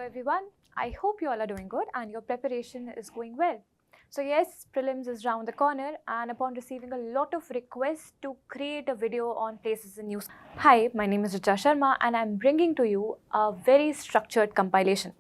everyone. I hope you all are doing good and your preparation is going well. So yes, prelims is round the corner, and upon receiving a lot of requests to create a video on places in news. Hi, my name is Richa Sharma and I'm bringing to you a very structured compilation.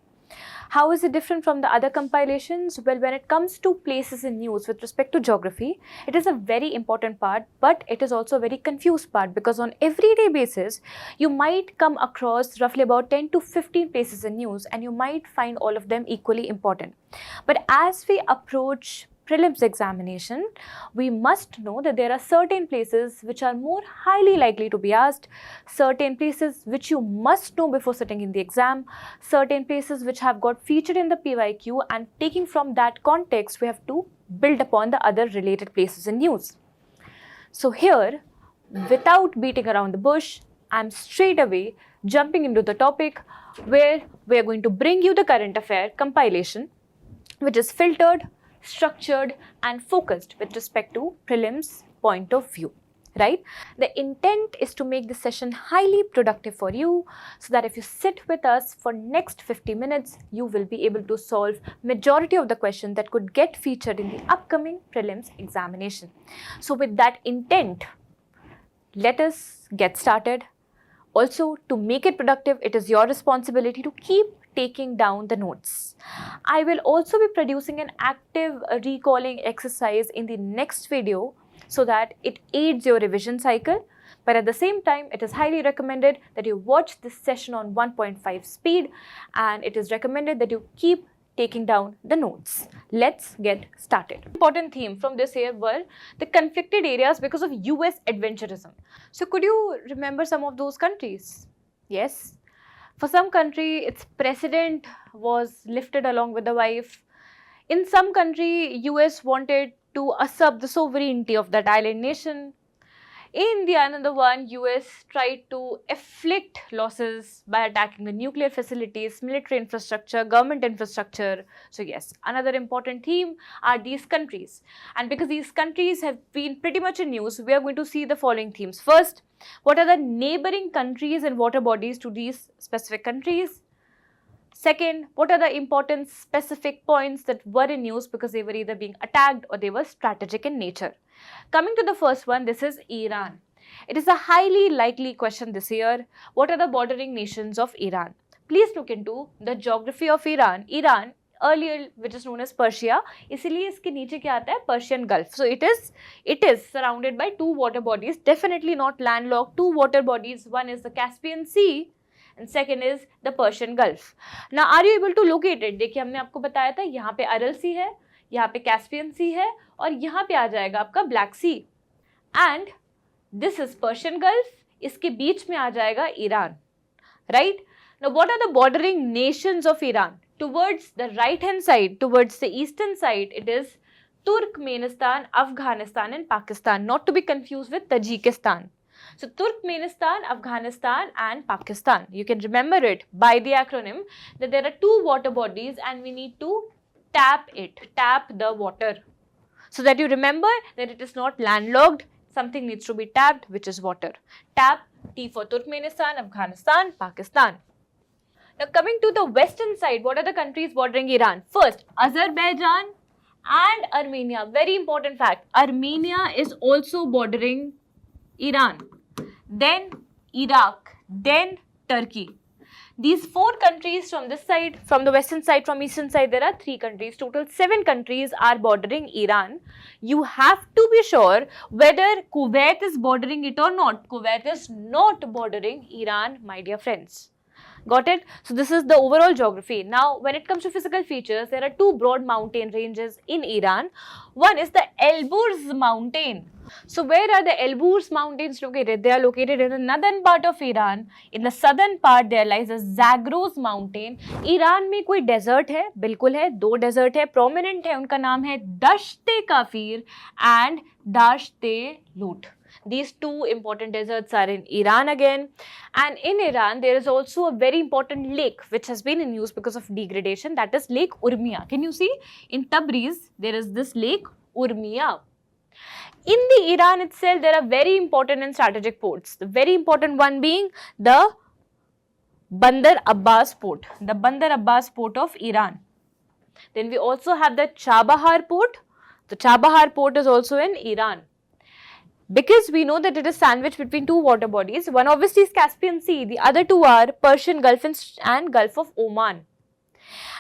How is it different from the other compilations? Well, when it comes to places in news with respect to geography, it is a very important part, but it is also a very confused part, because on everyday basis, you might come across roughly about 10 to 15 places in news and you might find all of them equally important. But as we approach prelims examination, we must know that there are certain places which are more highly likely to be asked, certain places which you must know before sitting in the exam, certain places which have got featured in the PYQ, and taking from that context, we have to build upon the other related places in news. So here, without beating around the bush, I'm straight away jumping into the topic where we are going to bring you the current affair compilation, which is filtered, structured and focused with respect to prelims point of view, right? The intent is to make this session highly productive for you, so that if you sit with us for next 50 minutes, you will be able to solve majority of the questions that could get featured in the upcoming prelims examination. So with that intent, let us get started. Also, to make it productive, it is your responsibility to keep taking down the notes. I will also be producing an active recalling exercise in the next video so that it aids your revision cycle. But at the same time, it is highly recommended that you watch this session on 1.5 speed, and it is recommended that you keep taking down the notes. Let's get started. Important theme from this year were the conflicted areas because of US adventurism. So could you remember some of those countries? Yes. For some country, its president was lifted along with the wife. In some country, US wanted to usurp the sovereignty of that island nation. In the another one, US tried to afflict losses by attacking the nuclear facilities, military infrastructure, government infrastructure. So yes, another important theme are these countries. And because these countries have been pretty much in news, we are going to see the following themes. First, what are the neighboring countries and water bodies to these specific countries? Second, what are the important specific points that were in news because they were either being attacked or they were strategic in nature? Coming to the first one, this is Iran. It is a highly likely question this year. What are the bordering nations of Iran? Please look into the geography of Iran. Iran, earlier which is known as Persia, इसीलिए इसके नीचे क्या आता है? Persian Gulf. So it is surrounded by two water bodies, definitely not landlocked. Two water bodies. One is the Caspian Sea and second is the Persian Gulf. Now are you able to locate it? देखिए हमने आपको बताया था यहाँ पे अरल सी है, यहाँ पे कैस्पियन सी है और यहाँ पे आ जाएगा आपका Black Sea, and this is Persian Gulf, इसके बीच में आ जाएगा Iran, right? Now what are the bordering nations of Iran? Towards the right hand side, towards the eastern side, it is Turkmenistan, Afghanistan and Pakistan, not to be confused with Tajikistan. So Turkmenistan, Afghanistan and Pakistan. You can remember it by the acronym that there are two water bodies and we need to tap the water. So that you remember that it is not landlocked, something needs to be tapped, which is water. Tap, T for Turkmenistan, Afghanistan, Pakistan. Now coming to the western side, what are the countries bordering Iran? First, Azerbaijan and Armenia. Very important fact, Armenia is also bordering Iran. Then Iraq, then Turkey. These four countries from this side, from the western side, from eastern side, there are three countries. Total 7 countries are bordering Iran. You have to be sure whether Kuwait is bordering it or not. Kuwait is not bordering Iran, my dear friends. Got it? So this is the overall geography. Now, when it comes to physical features, there are two broad mountain ranges in Iran. One is the Elburz mountain. So where are the Elburz mountains located? They are located in the northern part of Iran. In the southern part, there lies the Zagros mountain. Iran में कोई desert है? बिल्कुल है. दो desert है. Prominent है. उनका नाम है Dasht-e Kafir and Dasht-e Lut. These two important deserts are in Iran again, and in Iran there is also a very important lake which has been in use because of degradation, that is Lake Urmia. Can you see? In Tabriz there is this Lake Urmia. In the Iran itself there are very important and strategic ports. The very important one being the Bandar Abbas port, the Bandar Abbas port of Iran. Then we also have the Chabahar port. The Chabahar port is also in Iran. Because we know that it is sandwiched between two water bodies, one obviously is Caspian Sea, the other two are Persian Gulf and Gulf of Oman.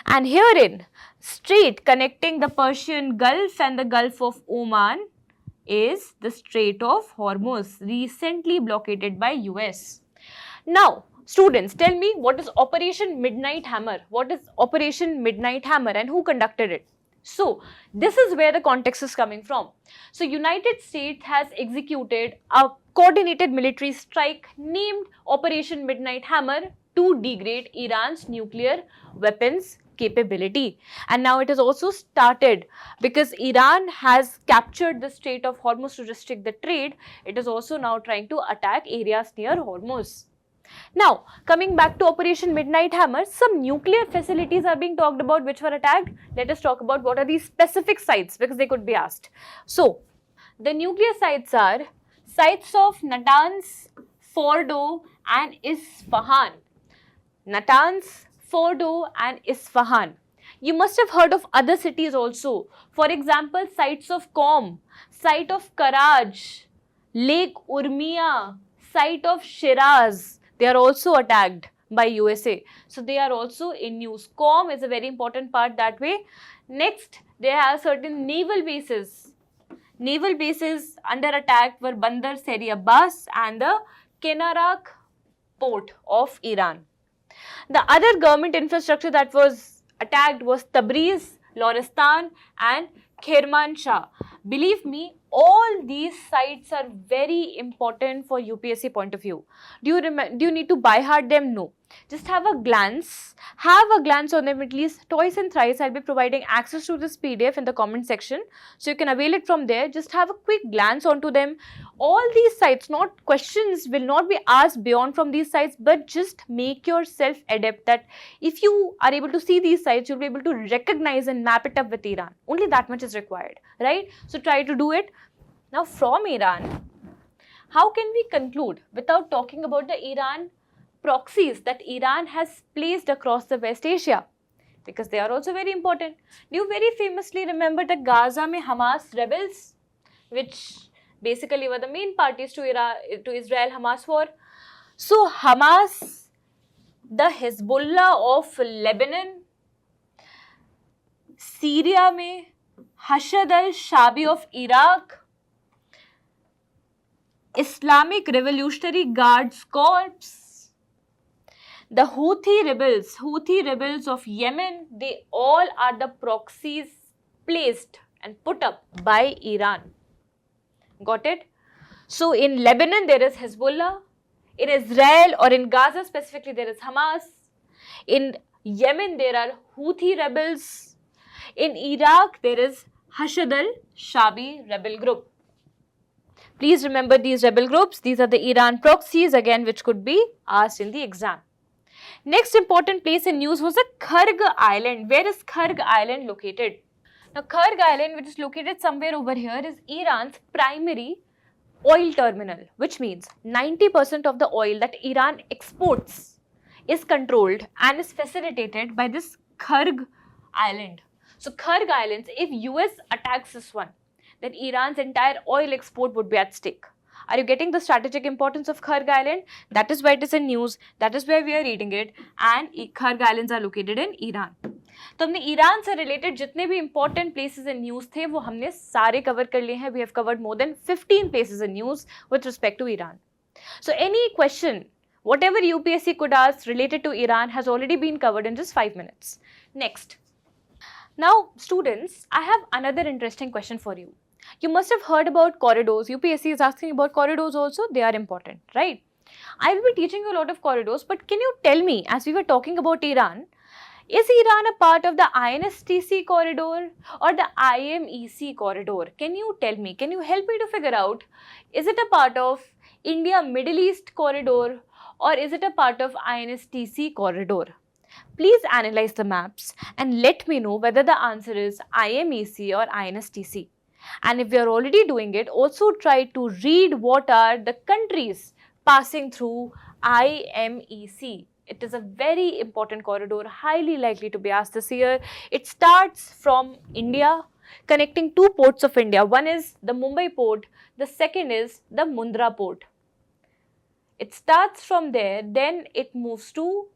And herein, strait connecting the Persian Gulf and the Gulf of Oman is the Strait of Hormuz, recently blockaded by US. Now, students, tell me, what is Operation Midnight Hammer? What is Operation Midnight Hammer and who conducted it? So, this is where the context is coming from. So, United States has executed a coordinated military strike named Operation Midnight Hammer to degrade Iran's nuclear weapons capability. And now it has also started because Iran has captured the Strait of Hormuz to restrict the trade. It is also now trying to attack areas near Hormuz. Now, coming back to Operation Midnight Hammer, some nuclear facilities are being talked about which were attacked. Let us talk about what are these specific sites because they could be asked. So, the nuclear sites are sites of Natanz, Fordo and Isfahan. Natanz, Fordo and Isfahan. You must have heard of other cities also. For example, sites of Qom, site of Karaj, Lake Urmia, site of Shiraz. They are also attacked by USA. So, they are also in news. Qom is a very important part that way. Next, there are certain naval bases. Naval bases under attack were Bandar Seri Abbas and the Kenarak port of Iran. The other government infrastructure that was attacked was Tabriz, Loristan and Kermanshah. Believe me, all these sites are very important for UPSC point of view. Do you need to by heart them? No. Just have a glance on them at least twice and thrice. I'll be providing access to this PDF in the comment section, so you can avail it from there. Just have a quick glance onto them. All these sites, not questions will not be asked beyond from these sites, but just make yourself adept that if you are able to see these sites, you'll be able to recognize and map it up with Iran. Only that much is required, right? So try to do it. Now from Iran, how can we conclude without talking about the Iran proxies that Iran has placed across the West Asia? Because they are also very important. Do you very famously remember the Gaza mein Hamas rebels, which basically were the main parties to Israel Hamas war? So Hamas, the Hezbollah of Lebanon, Syria mein Hashd al-Shabi of Iraq, Islamic Revolutionary Guards Corps, the Houthi rebels of Yemen, they all are the proxies placed and put up by Iran. Got it? So in Lebanon there is Hezbollah, in Israel or in Gaza specifically there is Hamas, in Yemen there are Houthi rebels, in Iraq there is Hashd al-Shabi rebel group. Please remember these rebel groups. These are the Iran proxies again which could be asked in the exam. Next important place in news was the Kharg Island. Where is Kharg Island located? Now Kharg Island, which is located somewhere over here, is Iran's primary oil terminal, which means 90% of the oil that Iran exports is controlled and is facilitated by this Kharg Island. So Kharg Islands, if US attacks this one, then Iran's entire oil export would be at stake. Are you getting the strategic importance of Kharg Island? That is why it is in news. That is where we are reading it. And Kharg Islands are located in Iran. तो हमने Iran से related जितने भी important places in news थे वो हमने सारे cover कर लिए हैं. We have covered more than 15 places in news with respect to Iran. So any question, whatever UPSC could ask related to Iran has already been covered in just 5 minutes. Next. Now students, I have another interesting question for you. You must have heard about corridors. UPSC is asking about corridors also. They are important, right? I will be teaching you a lot of corridors, but can you tell me, as we were talking about Iran, is Iran a part of the INSTC corridor or the IMEC corridor? Can you tell me? Can you help me to figure out, is it a part of India Middle East corridor or is it a part of INSTC corridor? Please analyze the maps and let me know whether the answer is IMEC or INSTC. And if you are already doing it, also try to read what are the countries passing through IMEC. It is a very important corridor, highly likely to be asked this year. It starts from India, connecting two ports of India. One is the Mumbai port, the second is the Mundra port. It starts from there, then it moves to,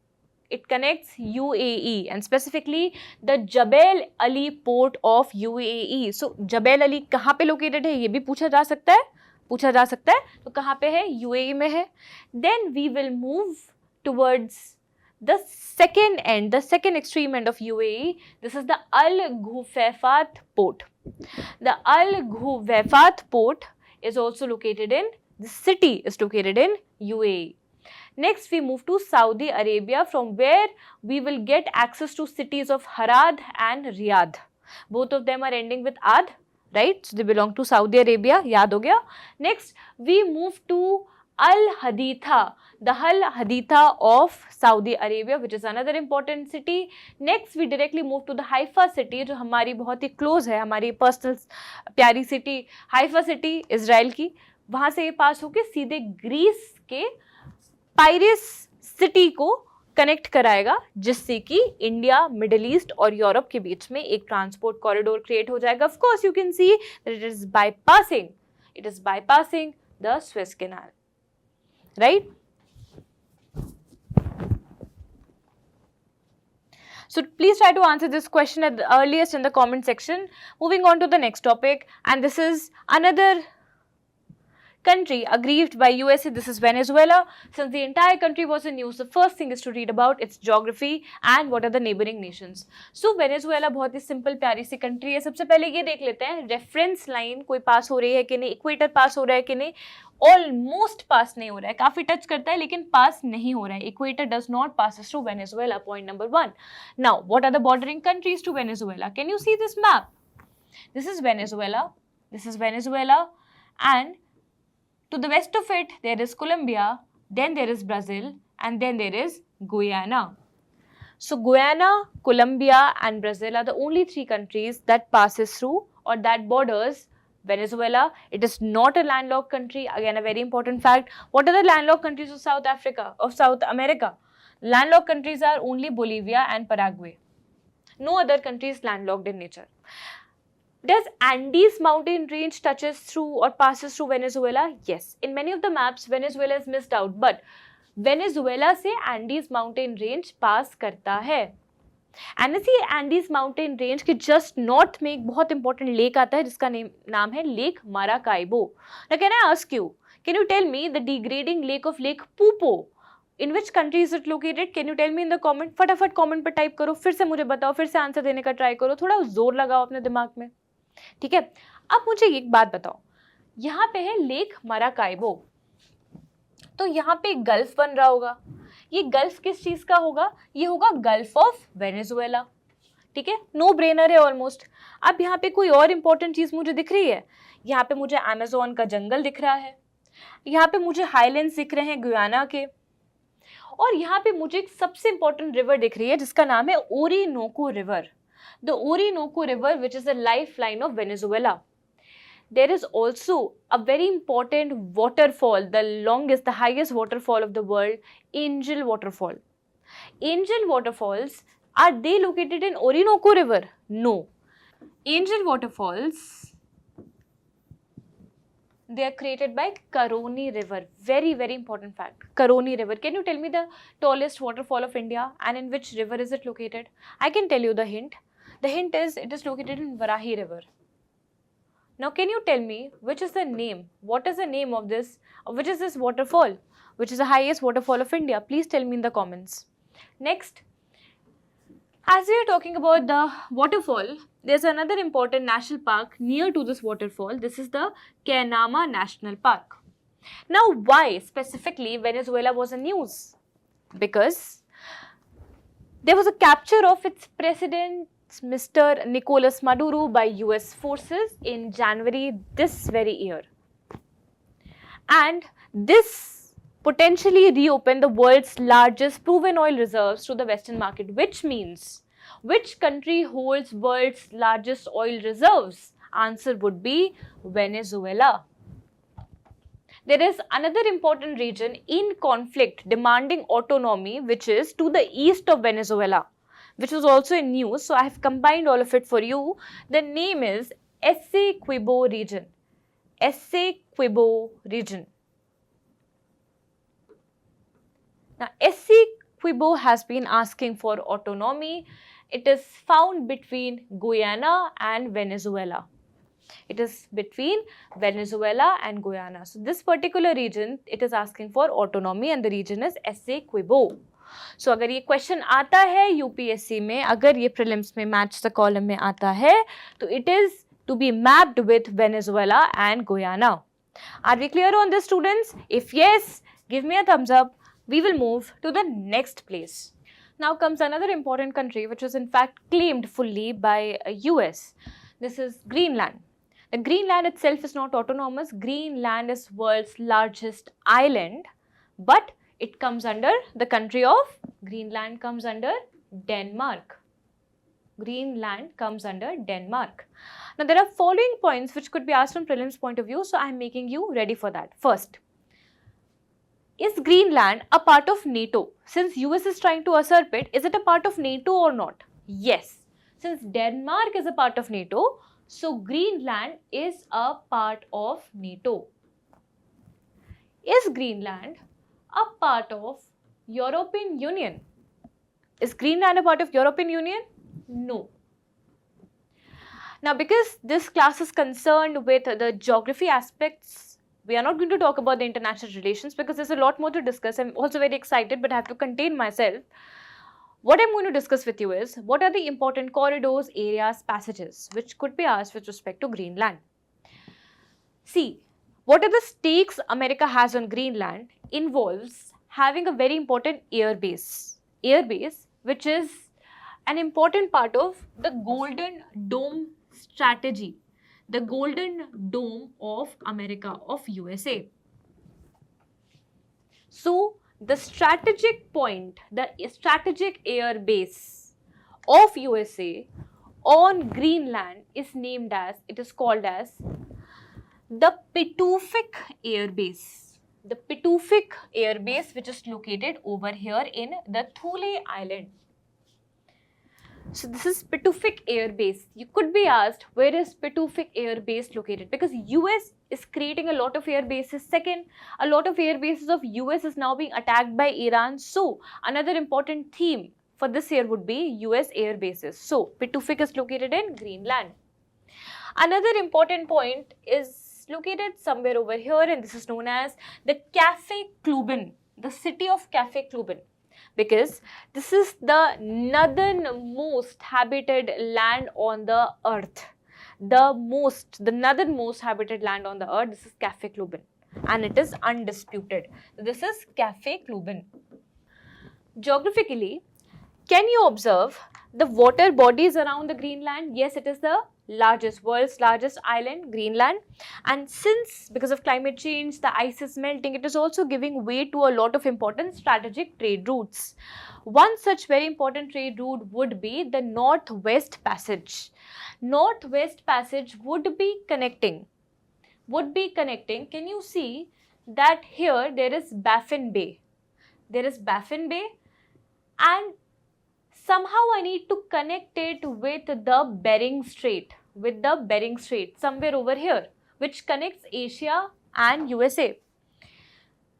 it connects UAE and specifically the Jebel Ali port of UAE. So Jebel Ali कहाँ पे located है ये भी पूछा जा सकता है, तो कहाँ पे है? UAE में है. Then we will move towards the second end, the second extreme end of UAE. This is the Al Ghufayfat port. The Al Ghufayfat port is also located in, the city is located in UAE. Next, we move to Saudi Arabia, from where we will get access to cities of Harad and Riyadh. Both of them are ending with Ad, right? So they belong to Saudi Arabia. Yaad ho gaya. Next, we move to Al Haditha, the Al Haditha of Saudi Arabia, which is another important city. Next, we directly move to the Haifa city, जो हमारी बहुत ही close है, हमारी personal प्यारी city, Haifa city, Israel की. वहाँ से ये पास होके सीधे ग्रीस के पायरिस सिटी को कनेक्ट कराएगा, जिससे कि इंडिया, मिडिल ईस्ट और यूरोप के बीच में एक ट्रांसपोर्ट कॉरिडोर क्रिएट हो जाएगा. Of course you can see that it is bypassing the Suez canal, right? So please try to answer this question at the earliest in the comment section. Moving on to the next topic, and this is another country aggrieved by USA. This is Venezuela. Since the entire country was in news, the first thing is to read about its geography and what are the neighboring nations. So Venezuela बहुत ही simple प्यारी सी country है. सबसे पहले ये देख लेते हैं reference line कोई पास हो रही है कि नहीं, इक्वेटर पास हो रहा है कि नहीं. ऑलमोस्ट पास नहीं हो रहा है, काफी टच करता है लेकिन पास नहीं हो रहा है. Equator does not passes through Venezuela. Point number 1. Now what are the bordering countries to Venezuela? Can you see this map? This is Venezuela, and to the west of it, there is Colombia, then there is Brazil, and then there is Guyana. So Guyana, Colombia, and Brazil are the only three countries that passes through or that borders Venezuela. It is not a landlocked country. Again, a very important fact. What are the landlocked countries of South America? Landlocked countries are only Bolivia and Paraguay. No other country is landlocked in nature. Does Andes mountain range touches through or passes through Venezuela? Yes. In many of the maps, Venezuela is missed out, but Venezuela से Andes mountain range pass करता है. And इसी Andes mountain range के just north में एक बहुत important lake आता है जिसका नाम है Lake Maracaibo. Now can I ask you, can you tell me the degrading lake of Lake Pupo? In which country is it located? Can you tell me in the comment? फटाफट comment पे type करो, फिर से मुझे बताओ, फिर से answer देने का ट्राई करो, थोड़ा जोर लगाओ अपने दिमाग में. ठीक है, अब मुझे एक बात बताओ, यहाँ पे है लेक माराकाइबो, तो यहाँ पे गल्फ बन रहा होगा. ये गल्फ किस चीज का होगा? ये होगा गल्फ ऑफ वेनेजुएला. ठीक है, नो ब्रेनर है ऑलमोस्ट. अब यहाँ पे कोई और इंपॉर्टेंट चीज मुझे दिख रही है. यहाँ पे मुझे अमेज़न का जंगल दिख रहा है, यहाँ पे मुझे हाईलैंड्स दिख रहे हैं गुयाना के, और यहाँ पे मुझे एक सबसे इंपॉर्टेंट रिवर दिख रही है जिसका नाम है Orinoco river. The Orinoco River, which is the lifeline of Venezuela. There is also a very important waterfall, the longest, the highest waterfall of the world, Angel Waterfall. Angel Waterfalls, are they located in Orinoco River? No. Angel Waterfalls, they are created by Caroni River. Very, very important fact. Caroni River. Can you tell me the tallest waterfall of India and in which river is it located? I can tell you the hint. The hint is it is located in Varahi River. Now can you tell me which is the name? What is the name of this? Which is this waterfall? Which is the highest waterfall of India? Please tell me in the comments. Next, as we are talking about the waterfall, there's another important national park near to this waterfall. This is the Canama National Park. Now why specifically Venezuela was in news? Because there was a capture of its president Mr. Nicolas Maduro by US forces in January this very year. And this potentially reopened the world's largest proven oil reserves to the Western market, which means which country holds world's largest oil reserves? Answer would be Venezuela. there is another important region in conflict demanding autonomy, which is to the east of Venezuela, which was also in news. So I have combined all of it for you. The name is Essequibo region. Essequibo region. Now, Essequibo has been asking for autonomy. It is found between Guyana and Venezuela. It is between Venezuela and Guyana. So, this particular region, it is asking for autonomy and the region is Essequibo. So, अगर ये question आता है UPSC में, अगर ये prelims में match the column में आता है, तो it is to be mapped with Venezuela and Guyana. Are we clear on this, students? If yes, give me a thumbs up. We will move to the next place. Now comes another important country which is in fact claimed fully by US. This is Greenland. The Greenland itself is not autonomous. Greenland is world's largest island, but it comes under the country of Greenland comes under Denmark. Greenland comes under Denmark. Now there are following points which could be asked from prelims point of view, so I am making you ready for that. First, is Greenland a part of NATO? Since US is trying to usurp it, is it a part of NATO or not? Yes. Since Denmark is a part of NATO, so Greenland is a part of NATO. Is Greenland a part of European Union? Is Greenland a part of European Union? No. Now, because this class is concerned with the geography aspects, we are not going to talk about the international relations because there's a lot more to discuss. I'm also very excited, but I have to contain myself. What I'm going to discuss with you is what are the important corridors, areas, passages which could be asked with respect to Greenland. See, what are the stakes America has on Greenland involves having a very important air base. Air base, which is an important part of the Golden Dome strategy. The Golden Dome of America, of USA. So, the strategic point, the strategic air base of USA on Greenland is named as, it is called as the Pituffik Air Base. The Pituffik Air Base, which is located over here in the Thule Island. So this is Pituffik Air Base. You could be asked, where is Pituffik Air Base located? Because US is creating a lot of air bases. Second, a lot of air bases of US is now being attacked by Iran. So another important theme for this year would be US air bases. So Pituffik is located in Greenland. Another important point is located somewhere over here, and this is known as the Café Cluban, the city of Café Cluban. Because this is the northernmost habited land on the earth. The northernmost habited land on the earth. This is Café Cluban, and it is undisputed. This is Café Cluban. Geographically, can you observe the water bodies around the Greenland? Yes, it is the world's largest island, Greenland. And since because of climate change, the ice is melting, it is also giving way to a lot of important strategic trade routes. One such very important trade route would be the Northwest Passage. Northwest Passage would be connecting. Can you see that here there is Baffin Bay? There is Baffin Bay, and somehow I need to connect it with the Bering Strait. Somewhere over here, which connects Asia and USA.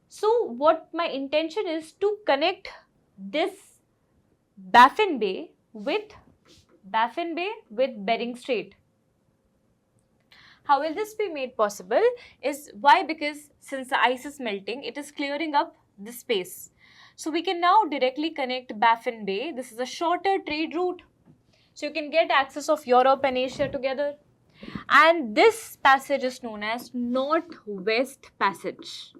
So what my intention is to connect this Baffin Bay with Bering Strait. How will this be made possible? Is why? Because since the ice is melting, it is clearing up the space. So we can now directly connect Baffin Bay. This is a shorter trade route. So you can get access of Europe and Asia together. And this passage is known as Northwest Passage.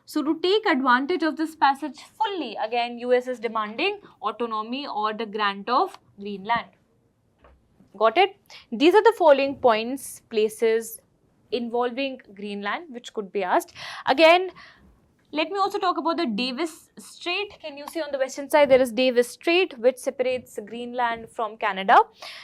So to take advantage of this passage fully, again US is demanding autonomy or the grant of Greenland. Got it? These are the following points, places involving Greenland which could be asked. Again, Let me also talk about the Davis Strait. Can you see on the western side there is Davis Strait, which separates Greenland from Canada.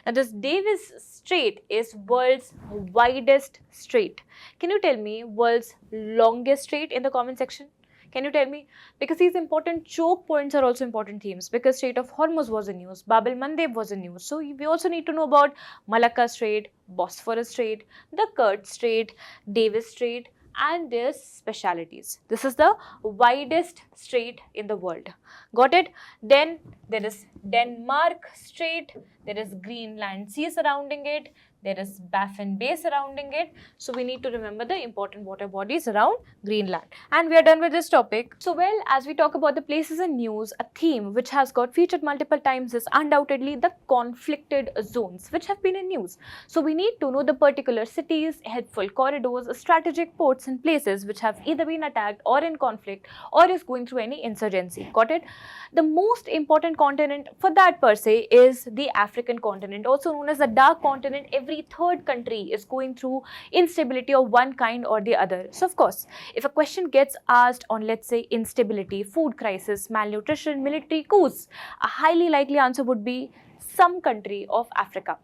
Now this Davis Strait is world's widest strait. Can you tell me world's longest strait in the comment section? Can you tell me? Because these important choke points are also important themes, because Strait of Hormuz was in news, Bab el-Mandeb was in news. So we also need to know about Malacca Strait, Bosphorus Strait, the Kerch Strait, Davis Strait, and their specialities. This is the widest strait in the world. Got it? Then there is Denmark Strait, there is Greenland Sea surrounding it, there is Baffin Bay surrounding it. So we need to remember the important water bodies around Greenland. And we are done with this topic. So well, as we talk about the places in news, a theme which has got featured multiple times is undoubtedly the conflicted zones which have been in news. So we need to know the particular cities, helpful corridors, strategic ports and places which have either been attacked or in conflict or is going through any insurgency. Got it? The most important continent for that per se is the African continent, also known as the dark continent. Every third country is going through instability of one kind or the other. So of course, if a question gets asked on, let's say, instability, food crisis, malnutrition, military coups, a highly likely answer would be some country of Africa.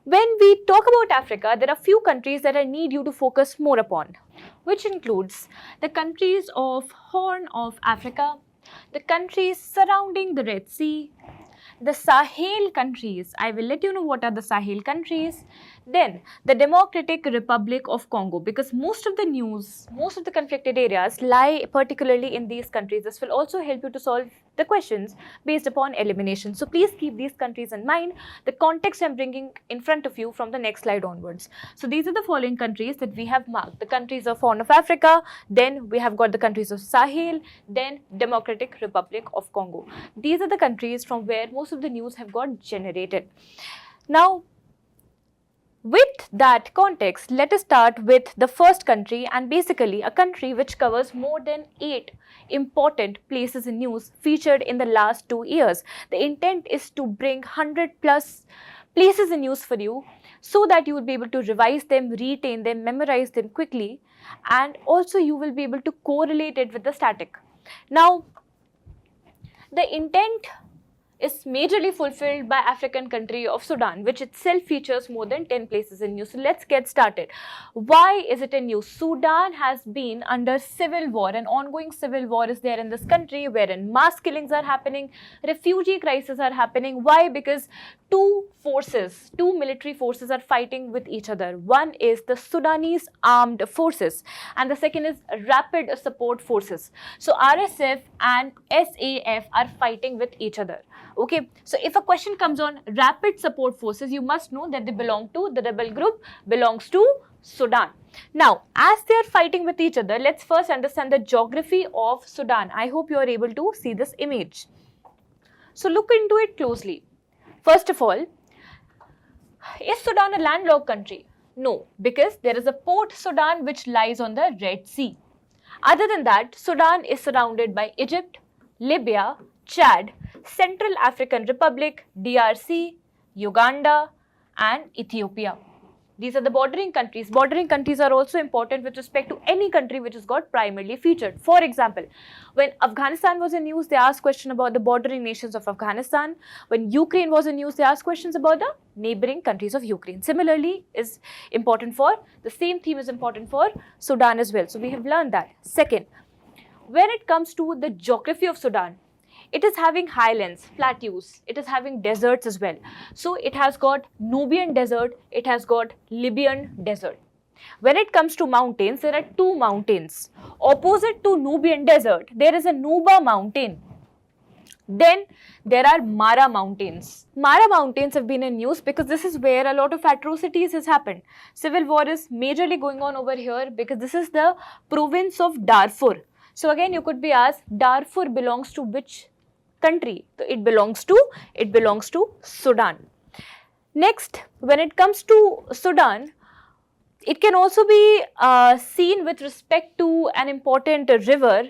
When we talk about Africa, there are few countries that I need you to focus more upon, which includes the countries of Horn of Africa, the countries surrounding the Red Sea, the Sahel countries. I will let you know what are the Sahel countries. Then the Democratic Republic of Congo, because most of the news, most of the conflicted areas lie particularly in these countries. This will also help you to solve the questions based upon elimination. So please keep these countries in mind, the context I'm bringing in front of you from the next slide onwards. So these are the following countries that we have marked: the countries of Horn of Africa, then we have got the countries of Sahel, then Democratic Republic of Congo. These are the countries from where most of the news have got generated. Now, with that context, let us start with the first country, and basically a country which covers more than 8 important places in news featured in the last 2 years. The intent is to bring 100 plus places in news for you so that you will be able to revise them, retain them, memorize them quickly, and also you will be able to correlate it with the static. Now, the intent is majorly fulfilled by African country of Sudan, which itself features more than 10 places in news. So let's get started. Why is it in news? Sudan has been under civil war. An ongoing civil war is there in this country, wherein mass killings are happening, refugee crises are happening. Why? Because two military forces are fighting with each other. One is the Sudanese armed forces and the second is rapid support forces. So RSF and SAF are fighting with each other. Okay, so if a question comes on rapid support forces, you must know that they belong to, the rebel group belongs to Sudan. Now, as they are fighting with each other, let's first understand the geography of Sudan. I hope you are able to see this image. So look into it closely. First of all, is Sudan a landlocked country? No, because there is a Port Sudan which lies on the Red Sea. Other than that, Sudan is surrounded by Egypt, Libya, Chad, Central African Republic, DRC, Uganda, and Ethiopia. These are the bordering countries. Bordering countries are also important with respect to any country which has got primarily featured. For example, when Afghanistan was in news, they asked questions about the bordering nations of Afghanistan. When Ukraine was in news, they asked questions about the neighboring countries of Ukraine. Similarly, is important for, the same theme is important for Sudan as well. So we have learned that. Second, when it comes to the geography of Sudan, it is having highlands, plateaus, it is having deserts as well. So it has got Nubian desert, it has got Libyan desert. When it comes to mountains, there are 2 mountains. Opposite to Nubian desert, there is a Nuba mountain. Then there are Mara mountains. Mara mountains have been in news because this is where a lot of atrocities has happened. Civil war is majorly going on over here because this is the province of Darfur. So again, you could be asked, Darfur belongs to which country? So it belongs to Sudan. Next, when it comes to Sudan, it can also be seen with respect to an important river,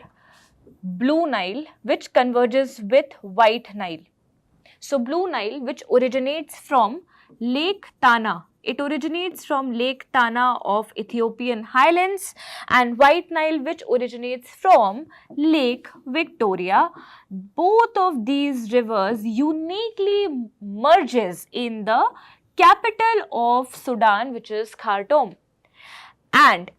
Blue Nile, which converges with White Nile. So Blue Nile, which originates from Lake Tana, It originates from Lake Tana of Ethiopian highlands, and White Nile, which originates from Lake Victoria. Both of these rivers uniquely merges in the capital of Sudan, which is Khartoum. And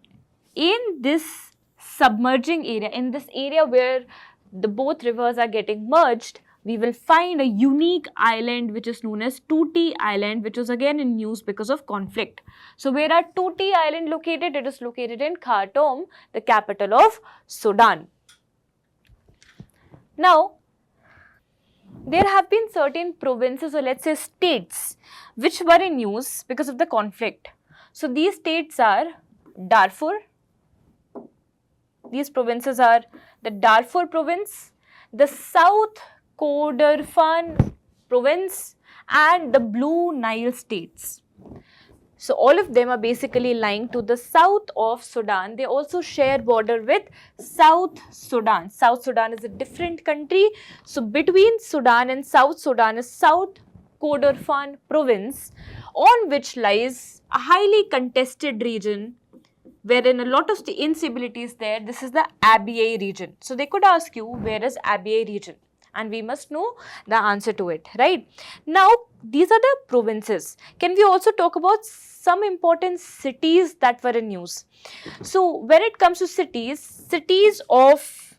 in this submerging area, in this area where the both rivers are getting merged, we will find a unique island which is known as Tuti Island, which is again in news because of conflict. So where are Tuti Island located? It is located in Khartoum, the capital of Sudan. Now, there have been certain provinces, or let's say states, which were in news because of the conflict. So these states are Darfur. These provinces are the Darfur province, the South Kordofan province, and the Blue Nile states. So all of them are basically lying to the south of Sudan. They also share border with South Sudan. South Sudan is a different country. So between Sudan and South Sudan is South Kordofan province, on which lies a highly contested region wherein a lot of the instability is there. This is the Abyei region. So they could ask you, where is Abyei region? And we must know the answer to it, right? Now, these are the provinces. Can we also talk about some important cities that were in news? So when it comes to cities, cities of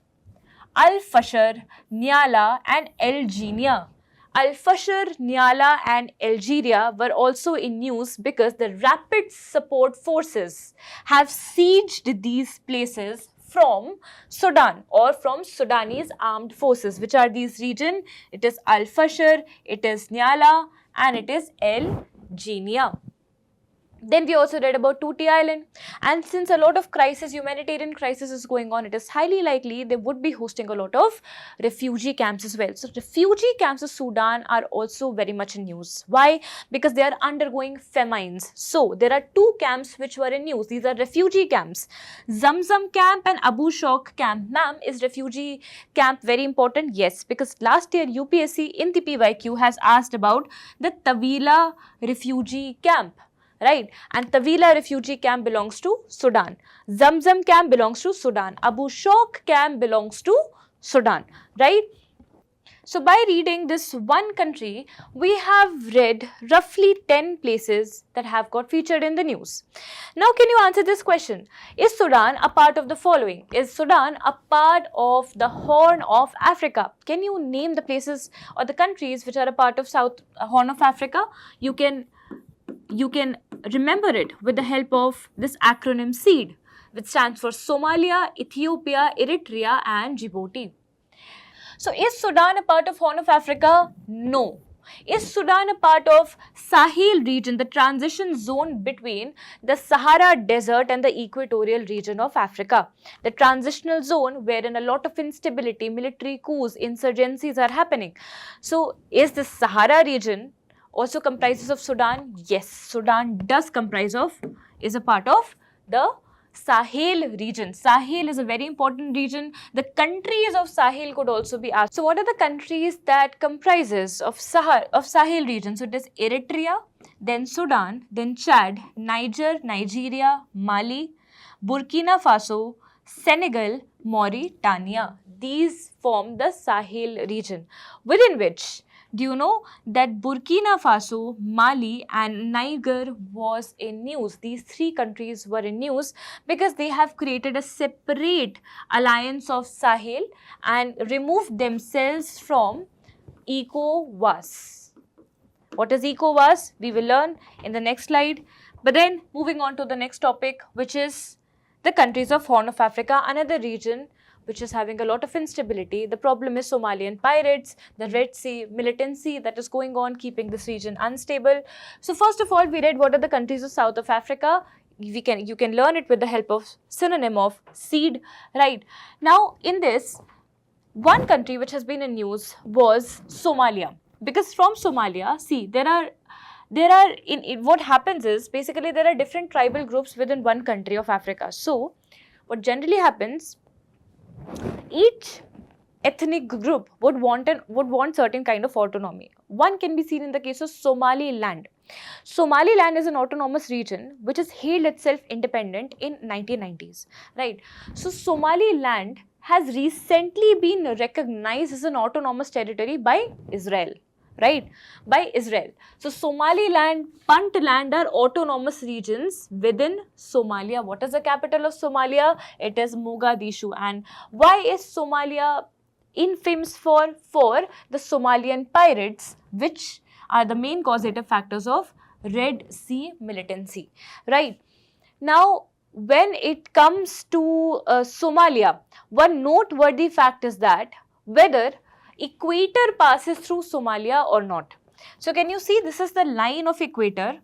Al-Fashir, Nyala and El Genia. Al-Fashir, Nyala and Algeria were also in news because the rapid support forces have sieged these places from Sudan or from Sudanese armed forces. Which are these regions? It is Al-Fashir, it is Nyala and it is El Genia. Then we also read about Tuti Island, and since a lot of humanitarian crisis is going on, it is highly likely they would be hosting a lot of refugee camps as well. So refugee camps of Sudan are also very much in news. Why? Because they are undergoing famines. So there are two camps which were in news. These are refugee camps. Zamzam camp and Abu Shok camp. Ma'am, is refugee camp very important? Yes, because last year UPSC in the PYQ has asked about the Tawila refugee camp. Right, and Tawila refugee camp belongs to Sudan. Zamzam camp belongs to Sudan. Abu Shok camp belongs to Sudan. Right. So by reading this one country, we have read roughly 10 places that have got featured in the news. Now, can you answer this question? Is Sudan a part of the following? Is Sudan a part of the Horn of Africa? Can you name the places or the countries which are a part of Horn of Africa? You can remember it with the help of this acronym SEED, which stands for Somalia, Ethiopia, Eritrea and Djibouti. So is Sudan a part of Horn of Africa? No. Is Sudan a part of Sahel region, the transition zone between the Sahara Desert and the equatorial region of Africa? The transitional zone wherein a lot of instability, military coups, insurgencies are happening. So is the Sahara region also comprises of Sudan? Yes, Sudan is a part of the Sahel region. Sahel is a very important region. The countries of Sahel could also be asked. So what are the countries that comprises of Sahel region? So it is Eritrea, then Sudan, then Chad, Niger, Nigeria, Mali, Burkina Faso, Senegal, Mauritania. These form the Sahel region, within which, do you know that Burkina Faso, Mali and Niger was in news? These three countries were in news because they have created a separate alliance of Sahel and removed themselves from ECOWAS. What is ECOWAS? We will learn in the next slide. But then moving on to the next topic, which is the countries of Horn of Africa, another region which is having a lot of instability. The problem is Somalian pirates, the Red Sea militancy that is going on, keeping this region unstable. So first of all, we read what are the countries of South of Africa. You can learn it with the help of synonym of SEED, right? Now, in this, one country which has been in news was Somalia. Because from Somalia, see, what happens is, basically there are different tribal groups within one country of Africa. So, what generally happens, each ethnic group would want certain kind of autonomy. One can be seen in the case of Somaliland. Somaliland is an autonomous region which has hailed itself independent in 1990s, right? So Somaliland has recently been recognized as an autonomous territory by Israel, right? By Israel. So Somaliland, Puntland are autonomous regions within Somalia. What is the capital of Somalia? It is Mogadishu. And why is Somalia infamous for? For the Somalian pirates, which are the main causative factors of Red Sea militancy, right? Now, when it comes to Somalia, one noteworthy fact is that whether equator passes through Somalia or not. So, can you see this is the line of equator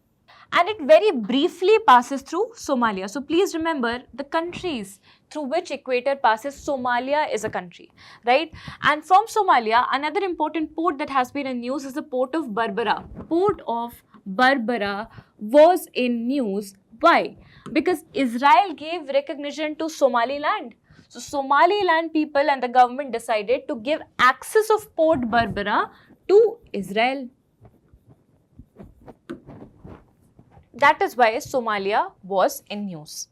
and it very briefly passes through Somalia. So, please remember the countries through which equator passes. Somalia is a country, right? And from Somalia, another important port that has been in news is the port of Berbera. Port of Berbera was in news. Why? Because Israel gave recognition to Somaliland. So Somaliland people and the government decided to give access of Port Berbera to Israel. That is why Somalia was in news.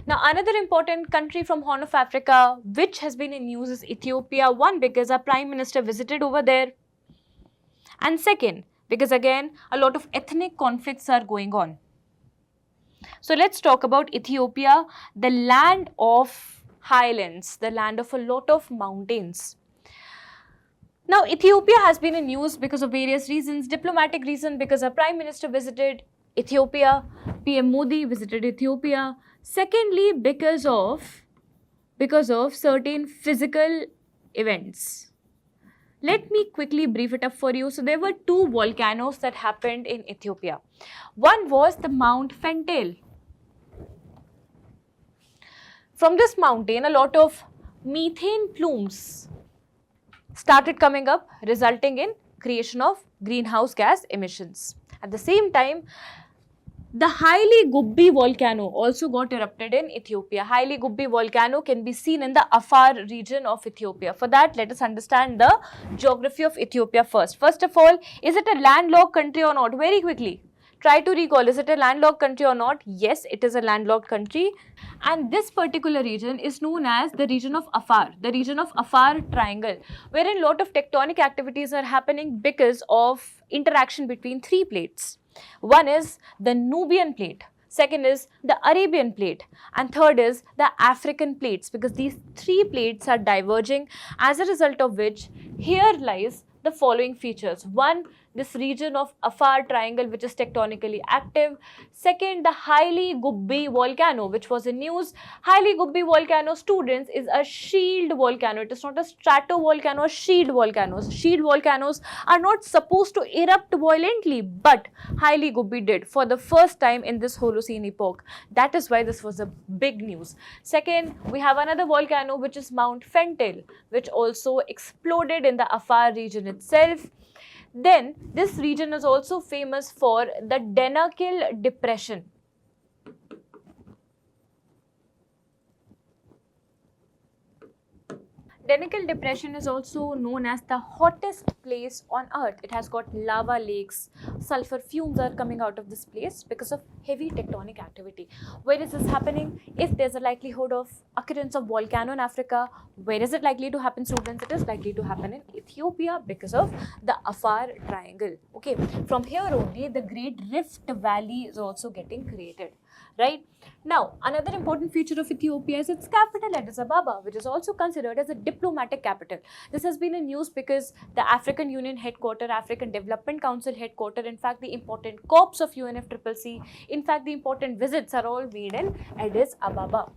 Now, another important country from Horn of Africa which has been in news is Ethiopia. One, because our Prime Minister visited over there. And second, because again, a lot of ethnic conflicts are going on. So, let's talk about Ethiopia, the land of highlands, the land of a lot of mountains. Now, Ethiopia has been in news because of various reasons. Diplomatic reason, because our Prime Minister visited Ethiopia, PM Modi visited Ethiopia. Secondly, because of certain physical events. Let me quickly brief it up for you. So, there were two volcanoes that happened in Ethiopia. One was the Mount Fentale. From this mountain, a lot of methane plumes started coming up, resulting in creation of greenhouse gas emissions. At the same time, the Haile Gubbi volcano also got erupted in Ethiopia. Haile Gubbi volcano can be seen in the Afar region of Ethiopia. For that, let us understand the geography of Ethiopia first. First of all, is it a landlocked country or not? Very quickly, try to recall, is it a landlocked country or not? Yes, it is a landlocked country. And this particular region is known as the region of Afar, the region of Afar Triangle, wherein a lot of tectonic activities are happening because of interaction between three plates. One is the Nubian plate, second is the Arabian plate, and third is the African plates, because these three plates are diverging, as a result of which here lies the following features. One, this region of Afar Triangle which is tectonically active. Second, the Haile Gubbi volcano which was in news. Haile Gubbi volcano, students, is a shield volcano. It is not a stratovolcano or shield volcanoes. Shield volcanoes are not supposed to erupt violently, but Haile Gubbi did for the first time in this Holocene epoch. That is why this was a big news. Second, we have another volcano which is Mount Fentale, which also exploded in the Afar region itself. Then, this region is also famous for the Danakil Depression. Danakil Depression is also known as the hottest place on earth. It has got lava lakes, sulfur fumes are coming out of this place because of heavy tectonic activity. Where is this happening? If there's a likelihood of occurrence of volcano in Africa, where is it likely to happen, students? It is likely to happen in Ethiopia because of the Afar Triangle. Okay, from here only the Great Rift Valley is also getting created. Right? Now, another important feature of Ethiopia is its capital, Addis Ababa, which is also considered as a diplomatic capital. This has been in news because the African Union headquarters, African Development Council headquarters, in fact, the important corps of UNFCCC, in fact, the important visits are all made in Addis Ababa.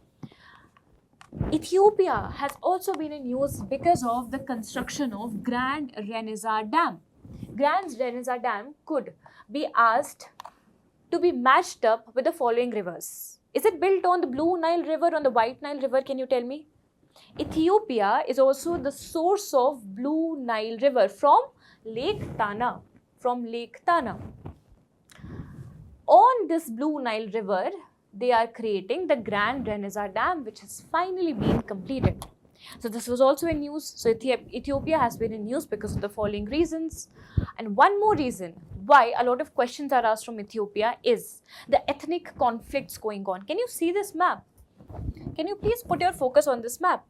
Ethiopia has also been in news because of the construction of Grand Renaissance Dam. Grand Renaissance Dam could be asked to be matched up with the following rivers. Is it built on the Blue Nile River or the White Nile River? Can you tell me? Ethiopia is also the source of Blue Nile River from Lake Tana. On this Blue Nile River, they are creating the Grand Renaissance Dam, which has finally been completed. So this was also in news. So Ethiopia has been in news because of the following reasons. And one more reason why a lot of questions are asked from Ethiopia is the ethnic conflicts going on. Can you see this map? Can you please put your focus on this map?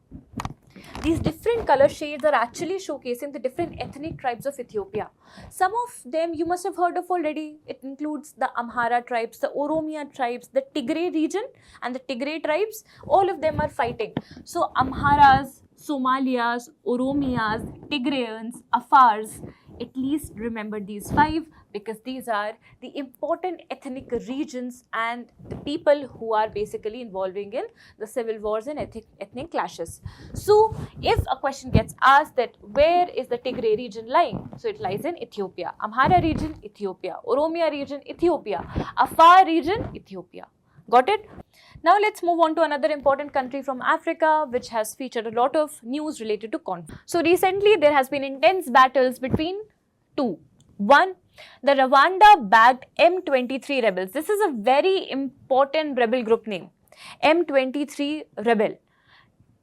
These different color shades are actually showcasing the different ethnic tribes of Ethiopia. Some of them you must have heard of already. It includes the Amhara tribes, the Oromia tribes, the Tigray region and the Tigray tribes. All of them are fighting. So Amharas, Somalias, Oromiyas, Tigrayans, Afars, at least remember these 5 because these are the important ethnic regions and the people who are basically involving in the civil wars and ethnic clashes. So if a question gets asked that where is the Tigray region lying? So it lies in Ethiopia. Amhara region, Ethiopia. Oromia region, Ethiopia. Afar region, Ethiopia. Got it? Now let's move on to another important country from Africa which has featured a lot of news related to conflict. So recently there has been intense battles between 2. 1. The Rwanda-backed M23 rebels. This is a very important rebel group name. M23 rebel.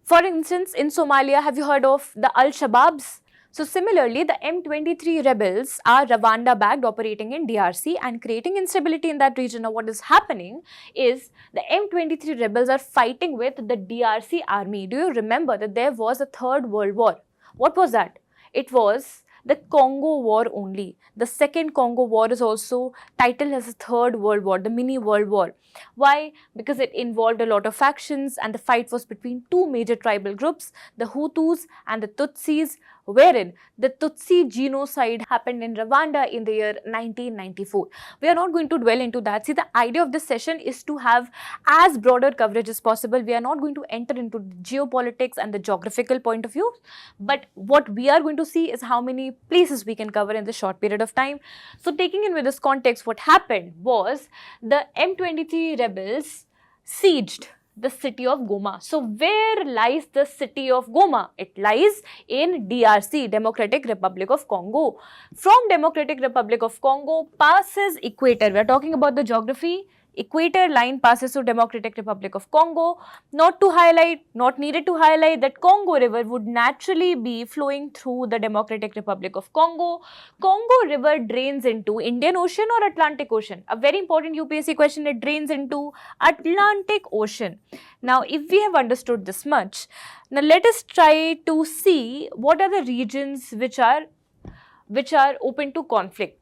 For instance, in Somalia, have you heard of the Al-Shabaabs? So similarly, the M23 rebels are Rwanda-backed, operating in DRC and creating instability in that region. Now what is happening is the M23 rebels are fighting with the DRC army. Do you remember that there was a Third World War? What was that? It was the Congo War only. The Second Congo War is also titled as the Third World War, the mini World War. Why? Because it involved a lot of factions and the fight was between 2 major tribal groups, the Hutus and the Tutsis, wherein the Tutsi genocide happened in Rwanda in the year 1994. We are not going to dwell into that. See, the idea of this session is to have as broader coverage as possible. We are not going to enter into geopolitics and the geographical point of view, but what we are going to see is how many places we can cover in this short period of time. So taking in with this context, what happened was the M23 rebels sieged the city of Goma. So where lies the city of Goma? It lies in DRC, Democratic Republic of Congo. From Democratic Republic of Congo passes equator. We are talking about the geography. Equator line passes to Democratic Republic of Congo. Not needed to highlight that Congo River would naturally be flowing through the Democratic Republic of Congo. Congo River drains into Indian Ocean or Atlantic Ocean. A very important UPSC question, it drains into Atlantic Ocean. Now, if we have understood this much, now let us try to see what are the regions which are open to conflict.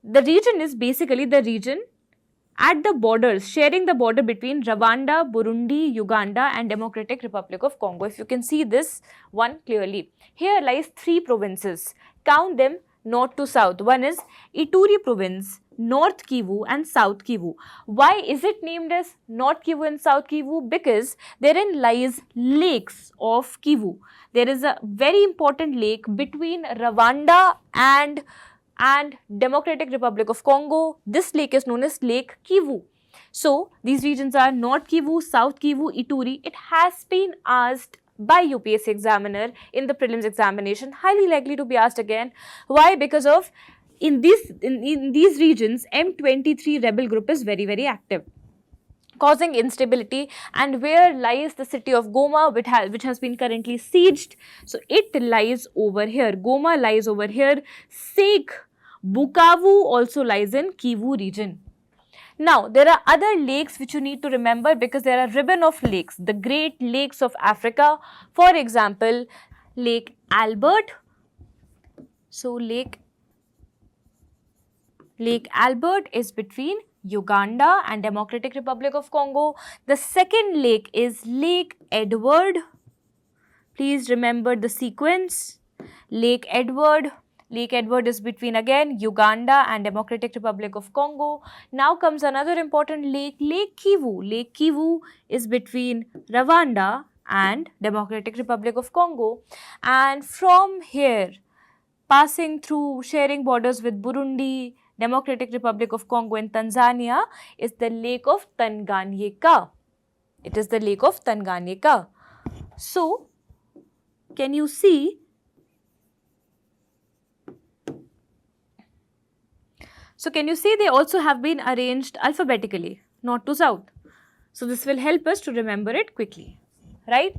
The region is basically the region at the borders, sharing the border between Rwanda, Burundi, Uganda and Democratic Republic of Congo. If you can see this one clearly. Here lies 3 provinces. Count them north to south. One is Ituri province, North Kivu and South Kivu. Why is it named as North Kivu and South Kivu? Because therein lies lakes of Kivu. There is a very important lake between Rwanda and Democratic Republic of Congo. This lake is known as Lake Kivu. So these regions are North Kivu, South Kivu, Ituri. It has been asked by UPSC examiner in the prelims examination, highly likely to be asked again. Why? Because of in these regions, M23 rebel group is very, very active, causing instability. And where lies the city of Goma, which has been currently sieged? So it lies over here. Goma lies over here. Sake Bukavu also lies in Kivu region. Now, there are other lakes which you need to remember because there are ribbon of lakes, the Great Lakes of Africa. For example, Lake Albert. So, Lake Albert is between Uganda and Democratic Republic of Congo. The second lake is Lake Edward. Please remember the sequence. Lake Edward is between again Uganda and Democratic Republic of Congo. Now comes another important lake, Lake Kivu. Lake Kivu is between Rwanda and Democratic Republic of Congo. And from here, passing through, sharing borders with Burundi, Democratic Republic of Congo and Tanzania, is the Lake of Tanganyika. It is the Lake of Tanganyika. So, can you see? So, can you see they also have been arranged alphabetically, north to south. So, this will help us to remember it quickly, right?